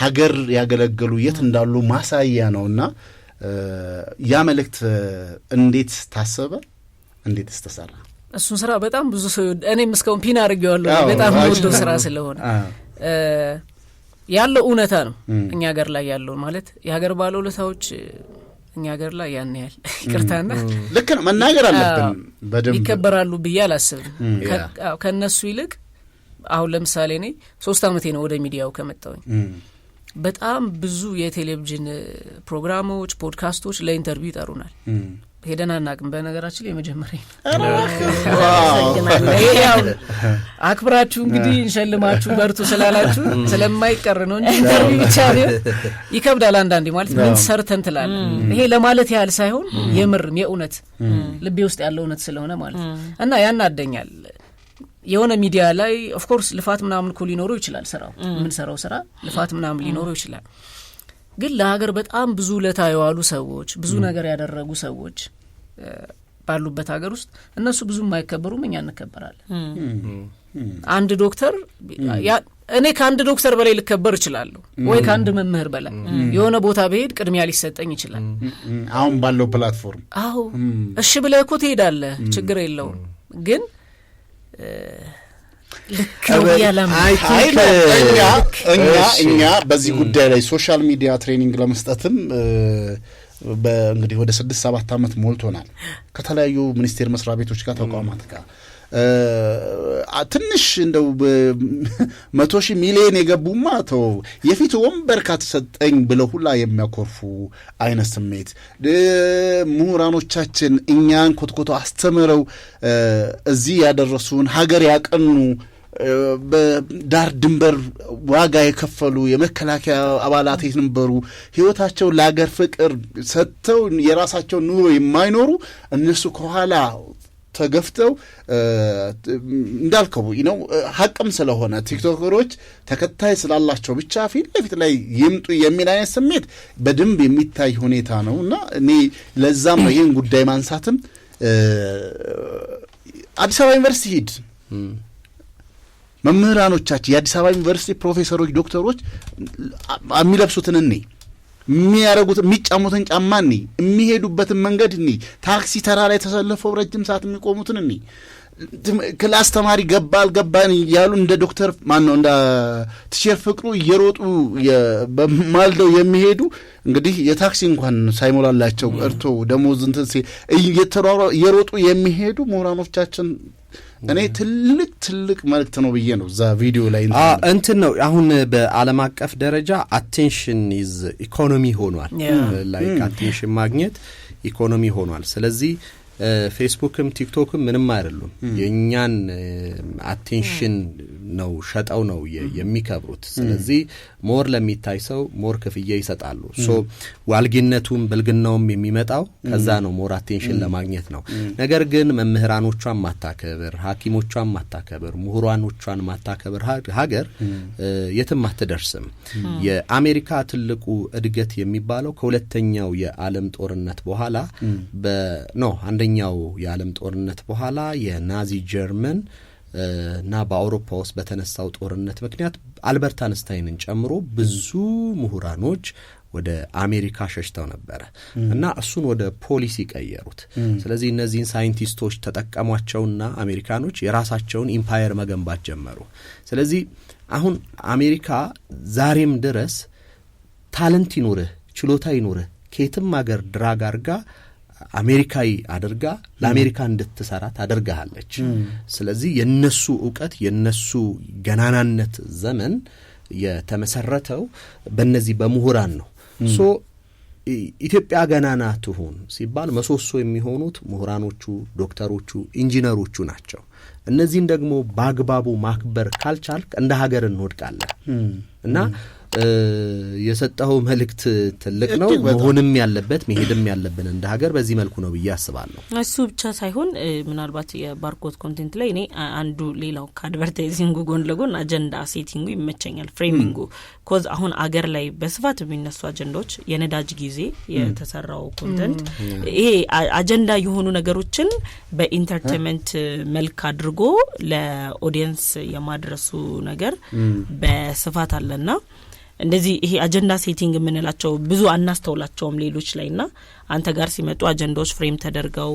Speaker 1: ሀገር ያገለገሉ የት እንዳሉ ማሳያ ነውና ያ መልእክት እንዴት ታሰበ እንዴት ተሰራ
Speaker 4: እሱን ስራ በጣም ብዙ ሰው እኔም እስካሁን ፒን አድርጌዋለሁ በጣም ወዶ ስራ ስለሆነ ያለው እውነታ ነው እኛ ሀገር ላይ ያለው ማለት የሀገር ባለውለታዎች እኛ ሀገር ላይ ያን ያህል ይቅርታና
Speaker 1: ልክ ነው መናገር አለብን በደንብ
Speaker 4: ይከበራሉ ብዬ አላስብም ከነሱ ይልቅ አሁን ለምሳሌ እኔ 3 አመቴ ነው ወደ ሚዲያው ከመጣሁኝ በጣም ብዙ የቴሌቪዥን ፕሮግራሞች ፖድካስቶች ለኢንተርቪው ይጠሩናል ሄደን አናቅም በነገራችን ላይ መጀመሪያ አክብራችሁ እንግዲህ እንሸልማችሁ በርቱ ስላላችሁ ስለማይቀር ነው እንጂ ኢንተርቪው ብቻ ይከብዳል አንዳንዴ ማለት ምን ሰርተን ትላል ይሄ ለማለት ያህል ሳይሆን የምርም የእውነት ልቤ ውስጥ ያለው እውነት ስለሆነ ማለት እና ያናደኛል የሆነ ሚዲያ ላይ ኦፍ ኮርስ ልፋት ምናምን እኮ ሊኖረው ይችላል ስራው ምን ሰራው ስራ ልፋት ምናምን ሊኖረው ይችላል ግን ለሀገር በጣም ብዙ ለታየዋሉ ሰዎች ብዙ ነገር ያደረጉ ሰዎች ባሉበት ሀገር ውስጥ እነሱ ብዙ የማይከበሩም እኛ እንከበራለን አንድ ዶክተር እኔ ከአንድ ዶክተር በላይ ልከበር እችላለሁ ወይ ከአንድ መምህር በላይ የሆነ ቦታ በሄድ ቅድሚያ ሊሰጠኝ ይችላል
Speaker 1: አሁን ባለው ፕላትፎርም
Speaker 4: አዎ እሺ ብለህ እኮ ትሄዳለህ ችግር የለውም ግን
Speaker 1: እኛ በዚህ ጉዳይ ላይ ሶሻል ሚዲያ ትሬኒንግ ለመስጠትም እንግዲህ ወደ 6-7 አመት ሞልቶናል ከተለያዩ ሚኒስቴር መስሪያ ቤቶች ጋር ተቋማት ጋር ትንሽ እንደው 100 ሚሊዮን የገቡማ ተው የፊት ወንበር ከተሰጠኝ ብለው ሁላ የሚያኮርፉ አይነት ስሜት ምሁራኖቻችን እኛን ኮትኮቶ አስተምረው እዚህ ያደረሱን ሀገር ያቀኑ በዳር ድንበር ዋጋ የከፈሉ የመከላከያ አባላት የነበሩ ህይወታቸው ለሀገር ፍቅር ሰጥተው የራሳቸው ኑሮ የማይኖሩ እነሱ ከኋላ ተገፍተው እንዳልከው ነው ሀቅም ስለሆነ ቲክቶከሮች ተከታይ ስላላቸው ብቻ ፊት ለፊት ላይ ይምጡ የሚል አይነት ስሜት በደንብ የሚታይ ሁኔታ ነውና እኔ ለዛም ነው ይሄን ጉዳይ ማንሳትም አዲስ አበባ ዩኒቨርሲቲ ሂድ መምህራኖቻችን የአዲስ አበባ ዩኒቨርሲቲ ፕሮፌሰሮች ዶክተሮች የሚለብሱትን የሚያረጉት የሚጫሙትን ጫማኒ የሚሄዱበትን መንገድ ታክሲ ተራ ላይ ተሰልፈው ረጅም ሰዓት የሚቆሙትን ክላስ ተማሪ ገባ አልገባን ያሉ እንደ ዶክተር ማን ነው እንደ ቲቸር ፍቅሩ እየሮጡ በማልደው የሚሄዱ እንግዲህ የታክሲ እንኳን ሳይሞላላቸው እርቶ ደሞዝ እንትን እየሮጡ የሚሄዱ ምሁራኖቻችን እኔ ትልቅ መልእክት ነው ብዬ ነው እዛ ቪዲዮ ላይ
Speaker 2: እንትን ነው አሁን በዓለም አቀፍ ደረጃ አቴንሽን ኢዝ ኢኮኖሚ ሆኗል ላይክ አቴንሽን ማግኘት ኢኮኖሚ ሆኗል ስለዚህ ፌስቡክም ቲክቶክም ምንም አይደሉም የኛን አቴንሽን ነው ሸጣው ነው የሚከብሩት ስለዚህ ሞር ለሚታይ ሰው ሞር ክፍያ ይሰጣሉ ሶ ዋልጊነቱም ብልግናውም የሚመጣው ከዛ ነው ሞር አቴንሽን ለማግኘት ነው ነገር ግን መምህራኖቿን ማታከብር ሐኪሞቿን ማታከብር ምሁራኖቿን ማታከብር ሀገር የትም አትደርስም የአሜሪካ ትልቁ እድገት የሚባለው ከሁለተኛው የዓለም ጦርነት በኋላ አንደኛው የዓለም ጦርነት በኋላ የናዚ ጀርመን እና በአውሮፓ ውስጥ በተነሳው ጦርነት ምክንያት አልበርት አንስታይንን ጨምሮ ብዙ ምሁራኖች ወደ አሜሪካ ሸሽተው ነበር እና እሱን ወደ ፖሊሲ ቀየሩት ስለዚህ እነዚህን ሳይንቲስቶች ተጠቀሟቸውና አሜሪካኖች የራሳቸውን ኢምፓየር መገንባት ጀመሩ ስለዚህ አሁን አሜሪካ ዛሬም ድረስ ታለንት ይኖርህ ችሎታ ይኖርህ ከየትም ሀገር ድራግ አርጋ አሜሪካዊ አድርጋ ለአሜሪካ እንድትሰራ ታደርጋለች ስለዚህ የነሱ ዕውቀት የነሱ ገናናነት ዘመን የተመሰረተው በእነዚህ በምሁራን ነው ሶ ኢትዮጵያ ገናና ትሁን ሲባል መሶሶ የሚሆኑት ምሁራኖቹ ዶክተሮቹ ኢንጂነሮቹ ናቸው እነዚህን ደግሞ በአግባቡ ማክበር ካልቻልክ እንደ ሀገር እንወድቃለን እና የሰጠው መልእክት ትልቅ ነው መሆንም ያለበት መሄድም ያለብን እንደ ሀገር በዚህ መልኩ ነው በያስባለሁ
Speaker 3: እሱ ብቻ ሳይሆን ምናልባት የባርኮት ኮንቴንት ላይ እኔ አንዱ ሌላው ከአድቨርታይዚንጉ ጎን ለጎን አጀንዳ ሴቲንጉ ይመቸኛል ፍሬሚንጉ ኮዝ አሁን አገር ላይ በስፋት የሚነሱ አጀንዳዎች የነዳጅ ጊዜ የተሰራው ኮንቴንት ይሄ አጀንዳ የሆኑ ነገሮችን በኢንተርቴይንመንት መልክ አድርጎ ለኦዲየንስ የማድረሱ ነገር በስፋት አለና እንደዚህ ይሄ አጀንዳ ሴቲንግ የምንላቸው ብዙ አናስተውላቸውም ሌሎች ላይና አንተ ጋር ሲመጡ አጀንዳዎች ፍሬም ተደርገው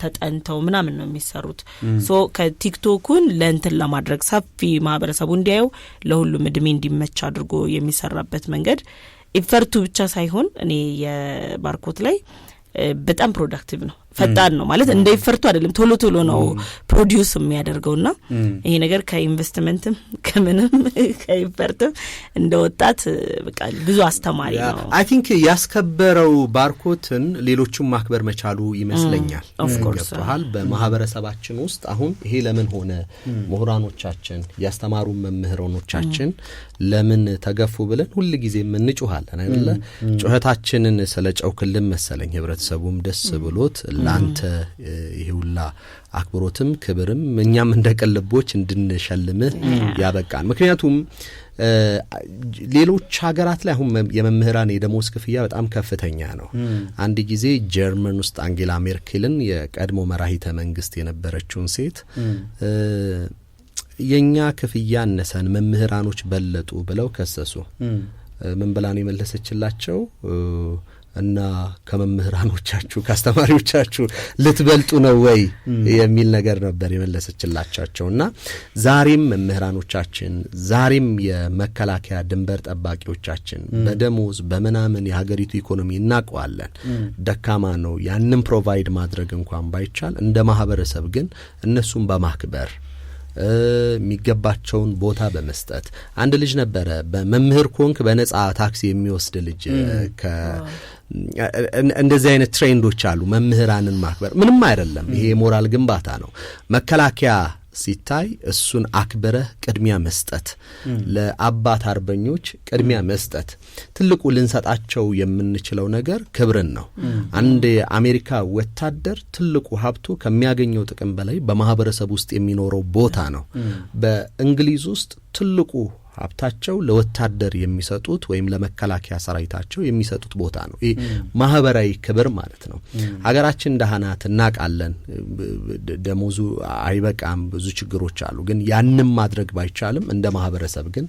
Speaker 3: ተጠንተው ምናምን ነው የሚሰሩት ሶ ከቲክቶኩን ለእንትን ለማድረግ ሰፊ ማህበረሰቡ እንዲያየው ለሁሉም እድሜ እንዲመች አድርጎ የሚሰራበት መንገድ ኢፈርቱ ብቻ ሳይሆን እኔ የባርኮት ላይ በጣም ፕሮዳክቲቭ ነው ፈጣን ነው ማለት እንደ ኢፈርቱ አይደለም ቶሎ ነው ፕሮዲዩስ የሚያደርገውና ይሄ ነገር ከኢንቨስትመንትም ከምንም ከኢፈርትም እንደ ወጣት በቃ ብዙ አስተማሪ ነው
Speaker 2: አይ ቲንክ ያስከበረው ባርኮትን ሌሎችም ማክበር መቻሉ ይመስለኛል ገብቷል በማህበረሰባችን ውስጥ አሁን ይሄ ለምን ሆነ ምሁራኖቻችን ያስተማሩ መምህራኖቻችን ለምን ተገፉ ብለን ሁሉ ጊዜ እንጮሃለን አይደለ ጩኸታችንን ስለጨውክልን መሰለኝ ህብረተሰቡም ደስ ብሎት ላንተ ይሁላ አክብሮትም ክብርም እኛም እንደቀልቦች እንድንሸልምህ ያበቃን ምክንያቱም ሌሎች ሀገራት ላይ አሁን የመምህራን የደሞዝ ክፍያ በጣም ከፍተኛ ነው አንድ ጊዜ ጀርመን ውስጥ አንጌላ ሜርኬልን የቀድሞ መራሂተ መንግስት የነበረችውን ሴት የኛ ክፍያ አነሰን መምህራኖች በለጡ ብለው ከሰሱ ምን ብላን የመለሰችላቸው እና ከመምህራኖቻችሁ ካስተማሪዎቻችሁ ልትበልጡ ነው ወይ የሚል ነገር ነበር የመለሰችላቸውና ዛሬም መምህራኖቻችን ዛሬም የመከላከያ ድንበር ጠባቂዎቻችን በደሞዝ በመናምን የሀገሪቱ ኢኮኖሚ እናቀዋለን ደካማ ነው ያንን ፕሮቫይድ ማድረግ እንኳን ባይቻል እንደ ማህበረሰብ ግን እነሱን በማክበር የሚገባቸውን ቦታ በመስጠት አንድ ልጅ ነበረ በመምህር ኮንክ በነጻ ታክሲ የሚወስድ ልጅ እንደዚህ አይነት ትሬንዶች አሉ መምህራንን ማክበር ምንም አይደለም ይሄ ሞራል ግንባታ ነው መከላከያ ሲታይ እሱን አክብረህ ቅድሚያ መስጠት ለአባት አርበኞች ቅድሚያ መስጠት ትልቁ ልንሰጣቸው የምንችለው ነገር ክብርን ነው አንድ አሜሪካ ወታደር ትልቁ ሀብቱ ከሚያገኘው ጥቅም በላይ በማህበረሰብ ውስጥ የሚኖረው ቦታ ነው በእንግሊዝ ውስጥ ትልቁ ሀብታቸው ለወታደር የሚሰጡት ወይም ለመከላከያ ሰራዊታቸው የሚሰጡት ቦታ ነው። ይሄ ማህበራዊ ክብር ማለት ነው። ሀገራችን ደሃናት እናቃለን፣ ደሞዙ አይበቃም፣ ብዙ ችግሮች አሉ። ግን ያንንም ማድረግ ባይቻልም እንደ ማህበረሰብ ግን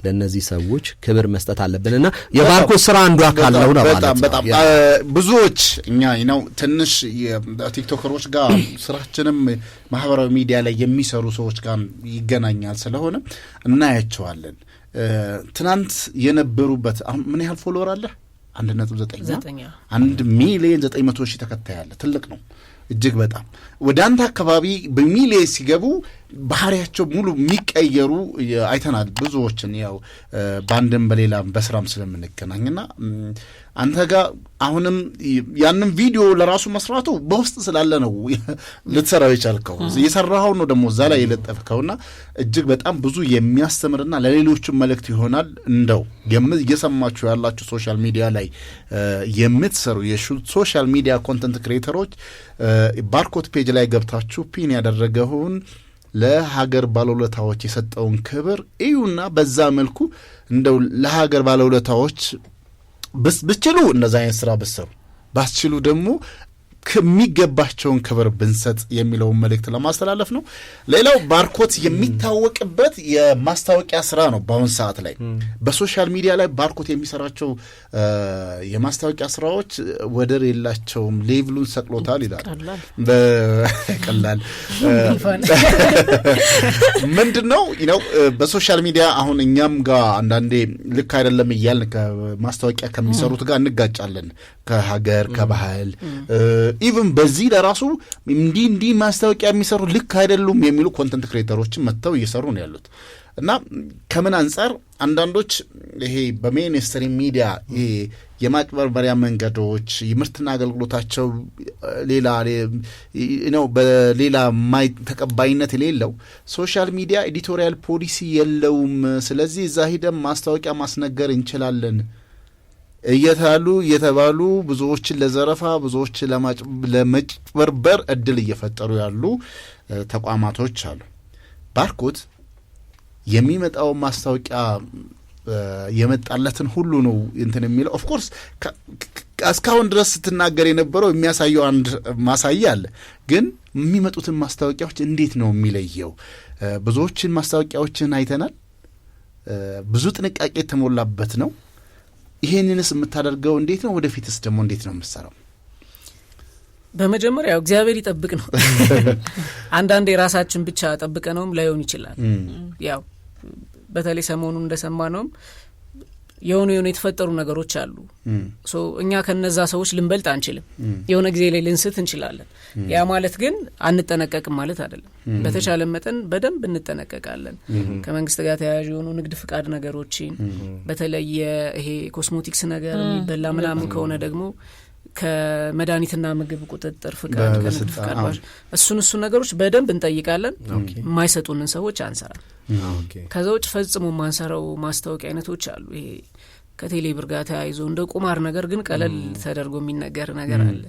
Speaker 2: ለነዚህ ሰዎች ክብር መስጠት አለብንና የባርኮት ስራ አንዱ አካል ነው ማለት ነው።
Speaker 1: በጣም ብዙዎች እኛ ነው ትንሽ የቲክቶከሮች ጋር ስራችንም ማህበራዊ ሚዲያ ላይ የሚሰሩ ሰዎች ጋር ይገናኛል። ስለሆነ እናያቸዋለን። ትናንት የነበሩበት አሁን ምን ያህል ፎሎወር አለ? 1.9 1,900,000 ተከታይ አለ። ትልቅ ነው እጅግ በጣም። ወደ አንተ አካባቢ በሚሊዮን ሲገቡ ባህሪያቸው ሙሉ የሚቀየሩ አይተናል። ብዙዎችን ያው ባንድም በሌላም በስራም ስለምንገናኝና አንተ ጋር አሁንም ያንን ቪዲዮ ለራሱ መስራቱ በውስጥ ስላለ ነው ልትሰራው የቻልከው። የሰራኸው ነው ደግሞ እዛ ላይ የለጠፍከውና እጅግ በጣም ብዙ የሚያስተምርና ለሌሎችም መልእክት ይሆናል። እንደው እየሰማችሁ ያላችሁ ሶሻል ሚዲያ ላይ የምትሰሩ የሶሻል ሚዲያ ኮንተንት ክሬተሮች ባርኮት ፔጅ ላይ ገብታችሁ ፒን ያደረገውን ለሀገር ባለውለታዎች የሰጠውን ክብር እዩና በዛ መልኩ እንደው ለሀገር ባለውለታዎች ብትችሉ እንደዛ አይነት ስራ ብትሰሩ፣ ባትችሉ ደግሞ ከሚገባቸውን ክብር ብንሰጥ የሚለውን መልእክት ለማስተላለፍ ነው። ሌላው ባርኮት የሚታወቅበት የማስታወቂያ ስራ ነው። በአሁን ሰዓት ላይ በሶሻል ሚዲያ ላይ ባርኮት የሚሰራቸው የማስታወቂያ ስራዎች ወደር የላቸውም። ሌቭሉን ሰቅሎታል ይላል። በቀላል ምንድነው ነው በሶሻል ሚዲያ አሁን እኛም ጋር አንዳንዴ ልክ አይደለም እያልን ከማስታወቂያ ከሚሰሩት ጋር እንጋጫለን። ከሀገር ከባህል ኢቭን በዚህ ለራሱ እንዲህ ማስታወቂያ የሚሰሩ ልክ አይደሉም የሚሉ ኮንተንት ክሬተሮችን መጥተው እየሰሩ ነው ያሉት። እና ከምን አንጻር አንዳንዶች ይሄ በሜንስትሪም ሚዲያ ይሄ የማጭበርበሪያ መንገዶች የምርትና አገልግሎታቸው ሌላ ነው በሌላ ተቀባይነት የሌለው ሶሻል ሚዲያ ኤዲቶሪያል ፖሊሲ የለውም፣ ስለዚህ እዛ ሄደን ማስታወቂያ ማስነገር እንችላለን እየተባሉ ብዙዎችን ለዘረፋ ብዙዎችን ለመጭበርበር እድል እየፈጠሩ ያሉ ተቋማቶች አሉ። ባርኮት የሚመጣው ማስታወቂያ የመጣለትን ሁሉ ነው እንትን የሚለው። ኦፍ ኮርስ እስካሁን ድረስ ስትናገር የነበረው የሚያሳየው አንድ ማሳያ አለ። ግን የሚመጡትን ማስታወቂያዎች እንዴት ነው የሚለየው? ብዙዎችን ማስታወቂያዎችን አይተናል። ብዙ ጥንቃቄ የተሞላበት ነው። ይሄንንስ የምታደርገው እንዴት ነው? ወደፊትስ ደግሞ እንዴት ነው የምትሰራው?
Speaker 4: በመጀመሪያ እግዚአብሔር ይጠብቅ ነው። አንዳንዴ ራሳችን ብቻ ጠብቀ ነውም ላይሆን ይችላል። ያው በተለይ ሰሞኑን እንደሰማነውም የሆኑ የተፈጠሩ ነገሮች አሉ። እኛ ከነዛ ሰዎች ልንበልጥ አንችልም። የሆነ ጊዜ ላይ ልንስት እንችላለን። ያ ማለት ግን አንጠነቀቅም ማለት አይደለም። በተቻለ መጠን በደንብ እንጠነቀቃለን። ከመንግስት ጋር ተያያዥ የሆኑ ንግድ ፍቃድ ነገሮችን በተለይ ይሄ ኮስሞቲክስ ነገር የሚበላ ምናምን ከሆነ ደግሞ ከመድኃኒትና ምግብ ቁጥጥር ፍቃድ ከንግድ ፍቃድ እሱን ነገሮች በደንብ እንጠይቃለን። የማይሰጡንን ሰዎች አንሰራም። ከዛ ውጭ ፈጽሞ ማንሰራው ማስታወቂያ አይነቶች አሉ። ይሄ ከቴሌብር ጋር ተያይዞ እንደ ቁማር ነገር ግን ቀለል ተደርጎ የሚነገር ነገር አለ።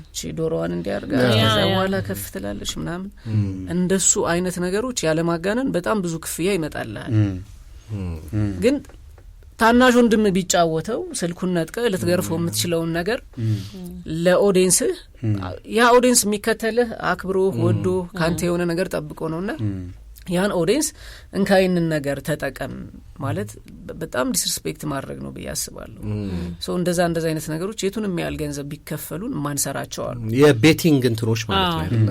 Speaker 4: እቺ ዶሮዋን እንዲያርጋ ከዛ በኋላ ከፍ ትላለች ምናምን እንደሱ አይነት ነገሮች ያለማጋነን በጣም ብዙ ክፍያ ይመጣልሃል። ግን ታናሽ ወንድም ቢጫወተው ስልኩን ነጥቀ ልትገርፈው የምትችለውን ነገር ለኦዲየንስህ ያ ኦዲየንስ የሚከተልህ አክብሮ ወዶ ካንተ የሆነ ነገር ጠብቆ ነውና ያን ኦዲየንስ እንካይንን ነገር ተጠቀም ማለት በጣም ዲስሪስፔክት ማድረግ ነው ብዬ አስባለሁ። እንደዛ አይነት ነገሮች የቱንም ያህል ገንዘብ ቢከፈሉን ማንሰራቸው አሉ።
Speaker 2: የቤቲንግ እንትኖች ማለት ነው አይደል?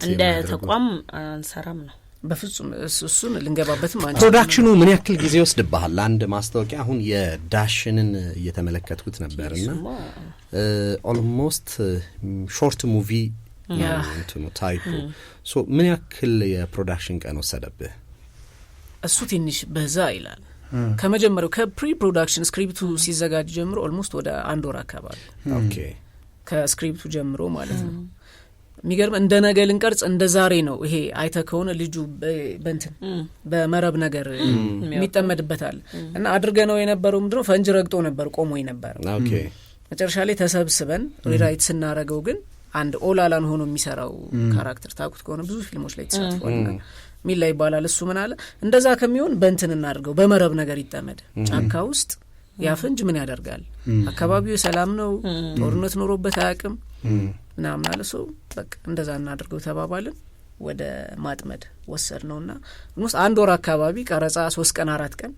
Speaker 3: እንደ ተቋም አንሰራም ነው
Speaker 4: በፍጹም። እሱን ልንገባበትም አንቺ
Speaker 2: ፕሮዳክሽኑ ምን ያክል ጊዜ ወስድብሃል? አንድ ማስታወቂያ አሁን የዳሽንን እየተመለከትኩት ነበርና ኦልሞስት ሾርት ሙቪ እንትኑ ታይፑ ምን ያክል የፕሮዳክሽን ቀን ወሰደብህ?
Speaker 4: እሱ ትንሽ በዛ ይላል። ከመጀመሪያው ከፕሪ ፕሮዳክሽን ስክሪፕቱ ሲዘጋጅ ጀምሮ ኦልሞስት ወደ 1 ወር አካባቢ
Speaker 2: ኦኬ፣ ከስክሪፕቱ
Speaker 4: ጀምሮ ማለት ነው። የሚገርም እንደ ነገ ልንቀርጽ እንደ ዛሬ ነው። ይሄ አይተ ከሆነ ልጁ በእንትን በመረብ ነገር የሚጠመድበታል እና አድርገ ነው የነበረው። ምንድነው ፈንጅ ረግጦ ነበር ቆሞ ነበር።
Speaker 2: ኦኬ፣
Speaker 4: መጨረሻ ላይ ተሰብስበን ሪራይት ስናረገው ግን አንድ ኦላላን ሆኖ የሚሰራው ካራክተር ታውቁት ከሆነ ብዙ ፊልሞች ላይ ተሳትፏልና ሚላ ይባላል። እሱ ምን አለ እንደዛ ከሚሆን በእንትን እናድርገው በመረብ ነገር ይጠመድ ጫካ ውስጥ ያፈንጅ ምን ያደርጋል አካባቢው ሰላም ነው ጦርነት ኖሮበት አያውቅም ምናምን አለ። ሰው በቃ እንደዛ እናድርገው ተባባልን። ወደ ማጥመድ ወሰድ ነውና እንውስ አንድ ወር አካባቢ ቀረጻ 3 ቀን 4 ቀን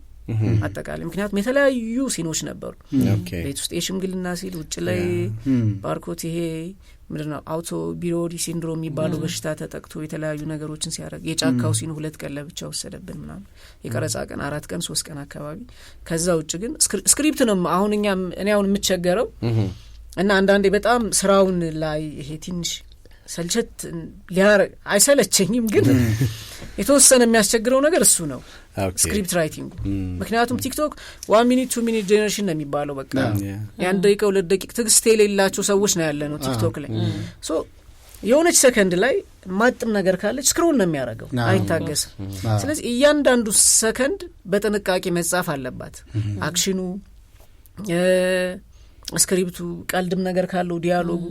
Speaker 4: አጠቃላይ ምክንያቱም የተለያዩ ሲኖች ነበሩ። ቤት ውስጥ የሽምግልና ሲል ውጭ ላይ ባርኮት ይሄ ምንድነው አውቶ ቢሮዲ ሲንድሮም የሚባለው በሽታ ተጠቅቶ የተለያዩ ነገሮችን ሲያደርግ የጫካው ሲን 2 ቀን ለብቻ ወሰደብን ምናምን የቀረጻ ቀን 4 ቀን 3 ቀን አካባቢ። ከዛ ውጭ ግን ስክሪፕት ነው አሁን እኔ አሁን የምቸገረው እና አንዳንዴ በጣም ስራውን ላይ ይሄ ትንሽ ሰልቸት አይሰለቸኝም ግን የተወሰነ የሚያስቸግረው ነገር እሱ ነው ስክሪፕት ራይቲንግ። ምክንያቱም ቲክቶክ 1 ሚኒት 2 ሚኒት ጄነሬሽን ነው የሚባለው በቃ ያን ደቂቃ 2 ደቂቃ ትግስት የሌላቸው ሰዎች ነው ያለነው ቲክቶክ ላይ። ሶ የሆነች ሰከንድ ላይ ማጥም ነገር ካለች ስክሮል ነው የሚያደርገው አይታገስም። ስለዚህ እያንዳንዱ ሰከንድ በጥንቃቄ መጻፍ አለባት። አክሽኑ ስክሪፕቱ ቀልድም ነገር ካለው ዲያሎጉ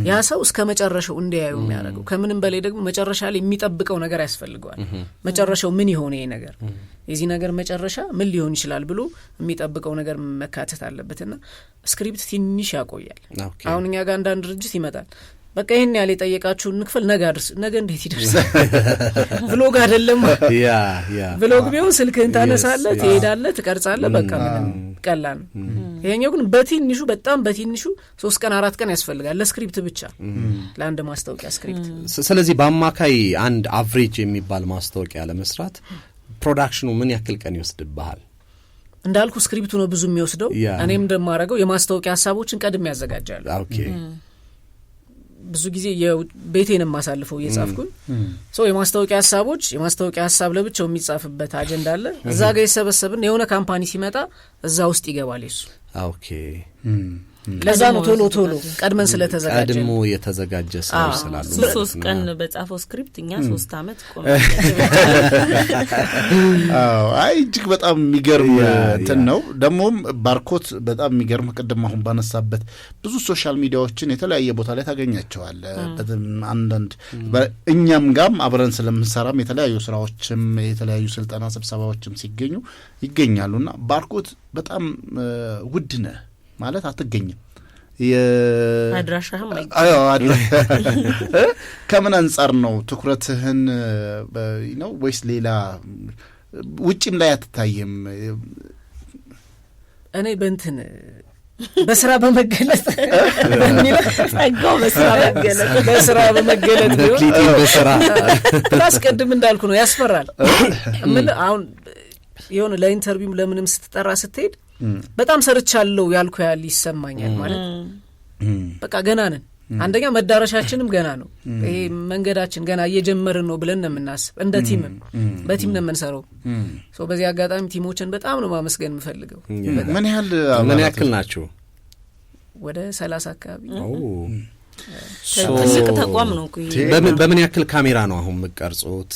Speaker 4: ያ ሰው እስከ መጨረሻው እንዲያዩ የሚያደርገው። ከምንም በላይ ደግሞ መጨረሻ ላይ የሚጠብቀው ነገር ያስፈልገዋል። መጨረሻው ምን ይሆን ይሄ ነገር የዚህ ነገር መጨረሻ ምን ሊሆን ይችላል ብሎ የሚጠብቀው ነገር መካተት አለበትና ስክሪፕት ትንሽ ያቆያል። አሁን እኛ ጋር አንዳንድ ድርጅት ይመጣል በቃ ይሄን ያለ የጠየቃችሁን ንክፈል ነገ አድርስ ነገ እንዴት ይደርሳል ብሎግ አይደለም ብሎግ ቢሆን ስልክህን ታነሳለህ ትሄዳለህ ትቀርጻለህ በቃ ምንም ቀላል ነው። ይሄኛው ግን በትንሹ በጣም በትንሹ 3 ቀን 4 ቀን ያስፈልጋል ለስክሪፕት ብቻ ለአንድ ማስታወቂያ ስክሪፕት።
Speaker 2: ስለዚህ በአማካይ አንድ አቨሬጅ የሚባል ማስታወቂያ ለመስራት ፕሮዳክሽኑ ምን ያክል ቀን ይወስድብሃል?
Speaker 4: እንዳልኩ ስክሪፕቱ ነው ብዙ የሚወስደው። እኔም እንደማደርገው የማስታወቂያ ሐሳቦችን ቀድሜ ያዘጋጃለሁ።
Speaker 2: ኦኬ
Speaker 4: ብዙ ጊዜ የቤቴንም ማሳልፈው እየጻፍኩኝ የማስታወቂያ ሐሳብ ለብቻው የሚጻፍበት አጀንዳ አለ። እዛ ጋር ይሰበሰብና የሆነ ካምፓኒ ሲመጣ እዛ ውስጥ ይገባል እሱ።
Speaker 2: ኦኬ
Speaker 4: ለዛ ነው ቶሎ ቀድመን ስለተዘጋጀ
Speaker 2: ቀድሞ የተዘጋጀ ሰው ስላሉ
Speaker 3: 3 ቀን በጻፈው ስክሪፕት እኛ 3 አመት ቆመ።
Speaker 1: አይ እጅግ በጣም የሚገርም እንትን ነው። ደሞም ባርኮት በጣም የሚገርም ቅድም አሁን ባነሳበት ብዙ ሶሻል ሚዲያዎችን የተለያየ ቦታ ላይ ታገኛቸዋል። አንዳንድ እኛም ጋም አብረን ስለምንሰራም የተለያዩ ስራዎችም የተለያዩ ስልጠና ስብሰባዎችም ሲገኙ ይገኛሉና ባርኮት በጣም ውድ ነህ ማለት አትገኝም።
Speaker 3: አድራሻህም
Speaker 1: ከምን አንጻር ነው ትኩረትህን ነው ወይስ ሌላ ውጪም ላይ አትታይም?
Speaker 4: እኔ በእንትን በስራ በመገለጥ
Speaker 3: ጸጋው
Speaker 4: በስራ በመገለጥ
Speaker 2: ቢሆን በስራ
Speaker 4: ታስቀድም እንዳልኩ ነው ያስፈራል። ምን አሁን የሆነ ለኢንተርቪው ለምንም ስትጠራ ስትሄድ በጣም ሰርቻለሁ ያልኩ ያል ይሰማኛል ማለት በቃ ገና ነን። አንደኛ መዳረሻችንም ገና ነው። ይሄ መንገዳችን ገና እየጀመርን ነው ብለን ነው የምናስብ። እንደ ቲምም በቲም ነው የምንሰራው። በዚህ አጋጣሚ ቲሞችን በጣም ነው ማመስገን የምፈልገው።
Speaker 2: ምን ያክል ናቸው?
Speaker 4: ወደ 30 አካባቢ።
Speaker 3: ትልቅ ተቋም ነው እኮ።
Speaker 2: በምን ያክል ካሜራ ነው አሁን መቀርጾት?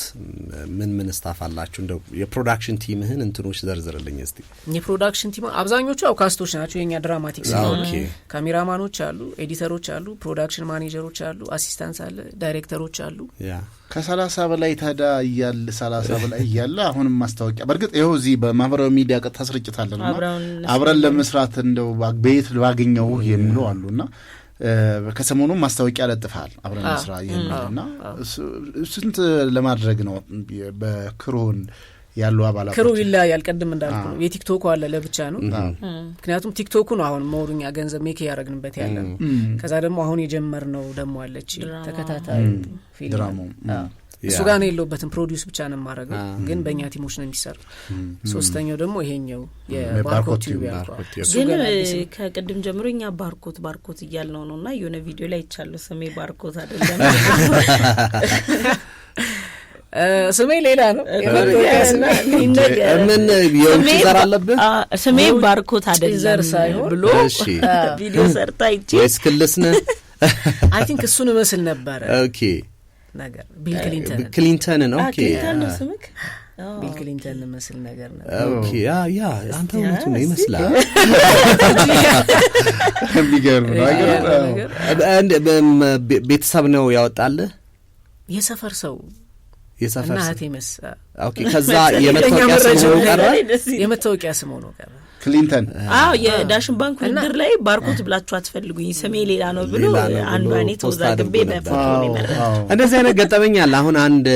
Speaker 2: ምን ስታፍ አላችሁ? እንደው የፕሮዳክሽን ቲምህን እንትኖች ዘርዝርልኝ እስቲ።
Speaker 4: የፕሮዳክሽን ቲም አብዛኞቹ ካስቶች ናቸው። የኛ ድራማቲክስ ነው። ካሜራማኖች አሉ፣ ኤዲተሮች አሉ፣ ፕሮዳክሽን ማኔጀሮች አሉ፣ አሲስታንስ አለ፣ ዳይሬክተሮች አሉ።
Speaker 1: ከ30 በላይ ታዳ እያለ 30 በላይ እያለ አሁንም ማስታወቂያ በርግጥ ይኸው እዚህ በማህበራዊ ሚዲያ ቀጥታ ስርጭታለን አብረን ለመስራት እንደው ቤት ባገኘው የሚሉ አሉና ከሰሞኑ ማስታወቂያ ለጥፋል አብረን መስራ የሚልና ስንት ለማድረግ ነው በክሩን ያለው አባላት?
Speaker 4: ክሩ ይለያያል። ቀድም እንዳልኩ ነው የቲክቶክ አለ ለብቻ ነው። ምክንያቱም ቲክቶክ ነው አሁን ሞሩኛ ገንዘብ ሜክ ያረግንበት ያለ ነው። ከዛ ደግሞ አሁን የጀመርነው ደግሞ አለች ተከታታይ ፊልም
Speaker 1: ድራማ
Speaker 4: እሱ ጋር ነው የለውበትም ፕሮዲዩስ ብቻ ነው ማረገው ግን በእኛ ቲሞች ነው የሚሰራው። ሶስተኛው ደግሞ ይሄኛው የባርኮት
Speaker 3: ግን ከቅድም ጀምሮ እኛ ባርኮት እያልነው ነውና የሆነ ቪዲዮ ላይ ይቻለው ስሜ ባርኮት አይደለም
Speaker 4: ስሜ ሌላ ነው።
Speaker 2: ምን የውጭ ዘር አለበት?
Speaker 3: ስሜ ባርኮት አይደለም
Speaker 4: ሳይሆን
Speaker 3: ብሎ ቪዲዮ ሰርታ ይቺ
Speaker 2: እስክልስነ
Speaker 4: አይ ቲንክ እሱን መስል ነበር።
Speaker 2: ኦኬ
Speaker 4: ነገር ቢል ክሊንተን
Speaker 2: ነው። ኦኬ
Speaker 3: ክሊንተን ነው ስምክ
Speaker 4: ቢል ክሊንተን መስል ነገር ነው።
Speaker 2: ኦኬ ያ አንተ እውነቱ ነው ይመስላል።
Speaker 1: የሚገርም ነገር
Speaker 2: ቤተሰብ ነው ያወጣልህ?
Speaker 4: የሰፈር ሰው እናቴ መስ
Speaker 2: ኦኬ። ከዛ የመታወቂያ ስሙ ቀረ።
Speaker 4: የመታወቂያ ስሙ ነው ቀረ
Speaker 1: ክሊንተን።
Speaker 3: የዳሽን ባንክ ውድድር ላይ ባርኮት ብላችሁ አትፈልጉኝ ስሜ ሌላ ነው ብሎ አንዱ እኔ ተወዛግቤ በፎቶ ነው የመረጠው።
Speaker 2: እንደዚህ አይነት ገጠመኛል። አሁን አንድ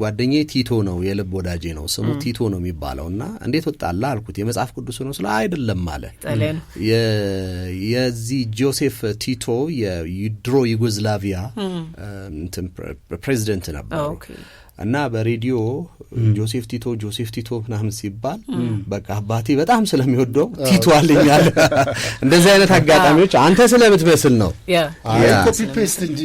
Speaker 2: ጓደኛዬ ቲቶ ነው፣ የልብ ወዳጄ ነው፣ ስሙ ቲቶ ነው የሚባለውና እንዴት ወጣላ አልኩት። የመጽሐፍ ቅዱስ ነው ስለ አይደለም አለ። የዚህ ጆሴፍ ቲቶ የድሮ ዩጎዝላቪያ ፕሬዚደንት ነበሩ እና በሬዲዮ ጆሴፍ ቲቶ ምናምን ሲባል በቃ አባቴ በጣም ስለሚወደው ቲቶ አለኛል። እንደዚህ አይነት አጋጣሚዎች አንተ ስለምትመስል ነው።
Speaker 1: ኮፒ ፔስት እንጂ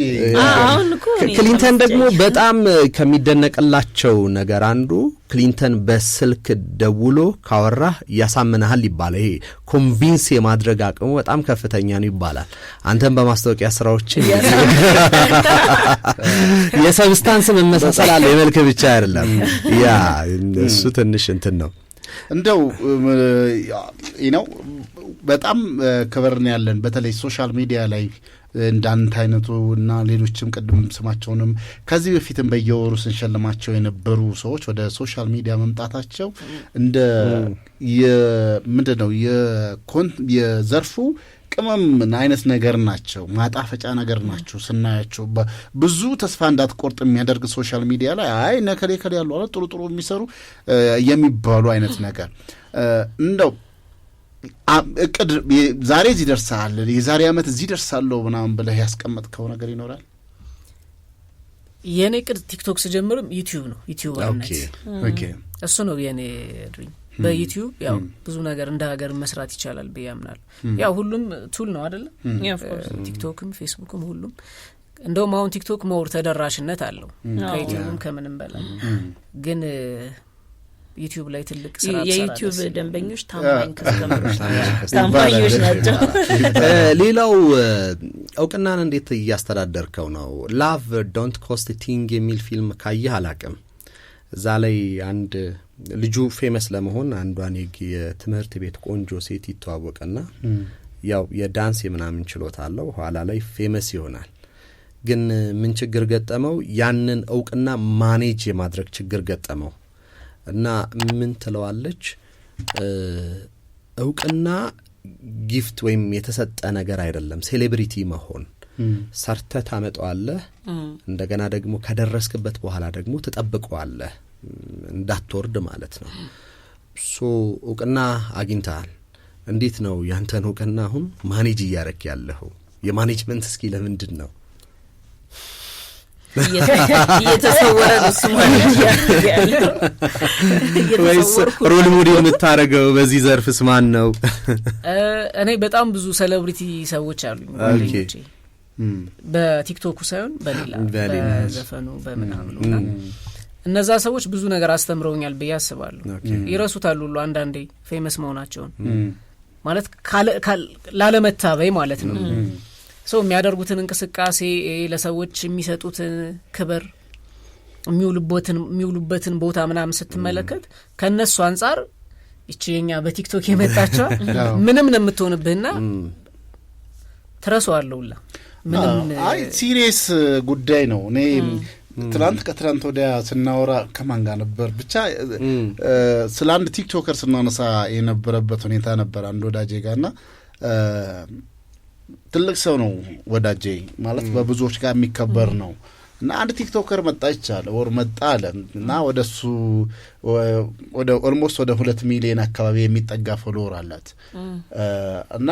Speaker 2: ክሊንተን ደግሞ በጣም ከሚደነቅላቸው ነገር አንዱ ክሊንተን በስልክ ደውሎ ካወራህ ያሳምናል ይባላል። ይሄ ኮንቪንስ የማድረግ አቅሙ በጣም ከፍተኛ ነው ይባላል። አንተም በማስታወቂያ ስራዎች የሰብስታንስ መመሳሰል አለ፣ የመልክ ብቻ አይደለም። ያ እሱ ትንሽ እንትን ነው።
Speaker 1: እንደው ነው በጣም ክብርን ያለን በተለይ ሶሻል ሚዲያ ላይ እንዳንተ አይነቱ እና ሌሎችም ቅድም ስማቸውንም ከዚህ በፊትም በየወሩ ስንሸልማቸው የነበሩ ሰዎች ወደ ሶሻል ሚዲያ መምጣታቸው እንደ ምንድነው የዘርፉ ቅመም አይነት ነገር ናቸው፣ ማጣፈጫ ነገር ናቸው። ስናያቸው ብዙ ተስፋ እንዳትቆርጥ የሚያደርግ ሶሻል ሚዲያ ላይ አይ ነከሌ ያሉ አለ ጥሩ የሚሰሩ የሚባሉ አይነት ነገር እንደው እቅድ ዛሬ እዚህ ደርሳል የዛሬ አመት እዚህ ደርሳለሁ ምናምን ብለህ ያስቀመጥከው ነገር ይኖራል?
Speaker 4: የኔ እቅድ ቲክቶክ ስጀምርም ዩቲዩብ ነው። ዩቲዩብ
Speaker 1: ኦኬ
Speaker 4: እሱ ነው የኔ ድሪም። በዩቲዩብ ያው ብዙ ነገር እንደ ሀገር መስራት ይቻላል ብዬ አምናለሁ። ያው ሁሉም ቱል ነው አይደል? ቲክቶክም ፌስቡክም ሁሉም እንደውም አሁን ቲክቶክ ሞር ተደራሽነት አለው ከዩቲዩብም ከምንም በላይ ግን ዩቲዩብ ላይ ትልቅ ስራ
Speaker 3: የዩቲዩብ ደንበኞች ታማኞች ናቸው።
Speaker 2: ሌላው እውቅናን እንዴት እያስተዳደርከው ነው? ላቭ ዶንት ኮስት ቲንግ የሚል ፊልም ካየህ አላቅም። እዛ ላይ አንድ ልጁ ፌመስ ለመሆን አንዷን የትምህርት ቤት ቆንጆ ሴት ይተዋወቅና ያው የዳንስ የምናምን ችሎታ አለው፣ ኋላ ላይ ፌመስ ይሆናል። ግን ምን ችግር ገጠመው? ያንን እውቅና ማኔጅ የማድረግ ችግር ገጠመው እና ምን ትለዋለች? እውቅና ጊፍት ወይም የተሰጠ ነገር አይደለም። ሴሌብሪቲ መሆን ሰርተህ ታመጣዋለህ፣ እንደገና ደግሞ ከደረስክበት በኋላ ደግሞ ትጠብቀዋለህ እንዳትወርድ ማለት ነው። ሶ እውቅና አግኝተሃል። እንዴት ነው ያንተን እውቅና አሁን ማኔጅ እያረክ ያለኸው? የማኔጅመንት እስኪ ለምንድን ነው
Speaker 3: እየተሰወረ ነው ማኔጅ ያለው?
Speaker 2: ወይስ ሮል ሞዴል የምታረገው በዚህ ዘርፍስ ማን ነው?
Speaker 4: እኔ በጣም ብዙ ሴሌብሪቲ ሰዎች አሉኝ ጓደኞቼ፣ በቲክቶኩ ሳይሆን በሌላ በዘፈኑ በምናምኑ እነዛ ሰዎች ብዙ ነገር አስተምረውኛል ብዬ አስባለሁ። ይረሱታል ሁሉ አንዳንዴ ፌመስ መሆናቸውን ማለት ላለመታበይ ማለት ነው። ሰው የሚያደርጉትን እንቅስቃሴ ለሰዎች የሚሰጡትን ክብር የሚውሉበትን ቦታ ምናምን ስትመለከት ከነሱ አንጻር እቺኛ በቲክቶክ የመጣቸው ምንም ነው የምትሆንብህና ትረሳዋለሁላ። ምንም
Speaker 1: አይ ሲሪየስ ጉዳይ ነው። እኔ ከትላንት ወዲያ ስናወራ ከማን ጋር ነበር ብቻ ስለ አንድ ቲክቶከር ስናነሳ የነበረበት ሁኔታ ነበር አንድ ወዳጄ ጋርና ትልቅ ሰው ነው ወዳጄ ማለት በብዙዎች ጋር የሚከበር ነው እና አንድ ቲክቶከር መጣ አለ እና ወደሱ ወደ ኦልሞስት ወደ 2 ሚሊዮን አካባቢ የሚጠጋ ፎሎወር አላት እና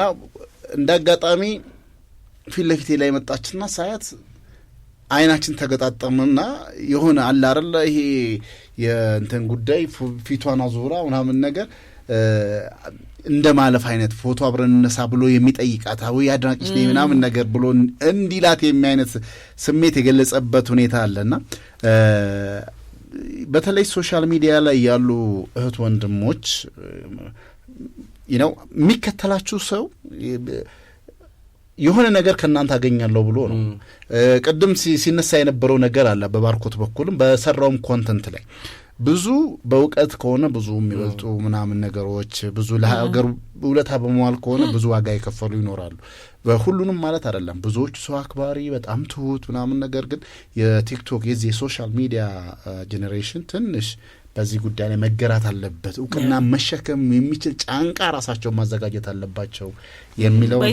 Speaker 1: እንዳጋጣሚ ፊት ለፊቴ ላይ መጣችና ሳያት አይናችን ተገጣጠመና የሆነ አለ አይደል ይሄ የእንትን ጉዳይ ፊቷን አዙራ ምናምን ነገር እንደ ማለፍ አይነት ፎቶ አብረን እነሳ ብሎ የሚጠይቃት ወይ አድናቂሽ ነኝ ምናምን ነገር ብሎ እንዲላት የሚያይነት ስሜት የገለጸበት ሁኔታ አለና በተለይ ሶሻል ሚዲያ ላይ ያሉ እህት ወንድሞች የሚከተላችሁ ሰው የሆነ ነገር ከናንተ አገኛለሁ ብሎ ነው። ቅድም ሲነሳ የነበረው ነገር አለ በባርኮት በኩልም በሰራውም ኮንተንት ላይ ብዙ በእውቀት ከሆነ ብዙ የሚበልጡ ምናምን ነገሮች ብዙ ለሀገር ውለታ በመዋል ከሆነ ብዙ ዋጋ የከፈሉ ይኖራሉ። በሁሉንም ማለት አይደለም። ብዙዎች ሰው አክባሪ በጣም ትሁት ምናምን፣ ነገር ግን የቲክቶክ የዚህ የሶሻል ሚዲያ ጄኔሬሽን ትንሽ በዚህ ጉዳይ ላይ መገራት አለበት። እውቅና መሸከም የሚችል ጫንቃ ራሳቸው ማዘጋጀት አለባቸው የሚለው ነው።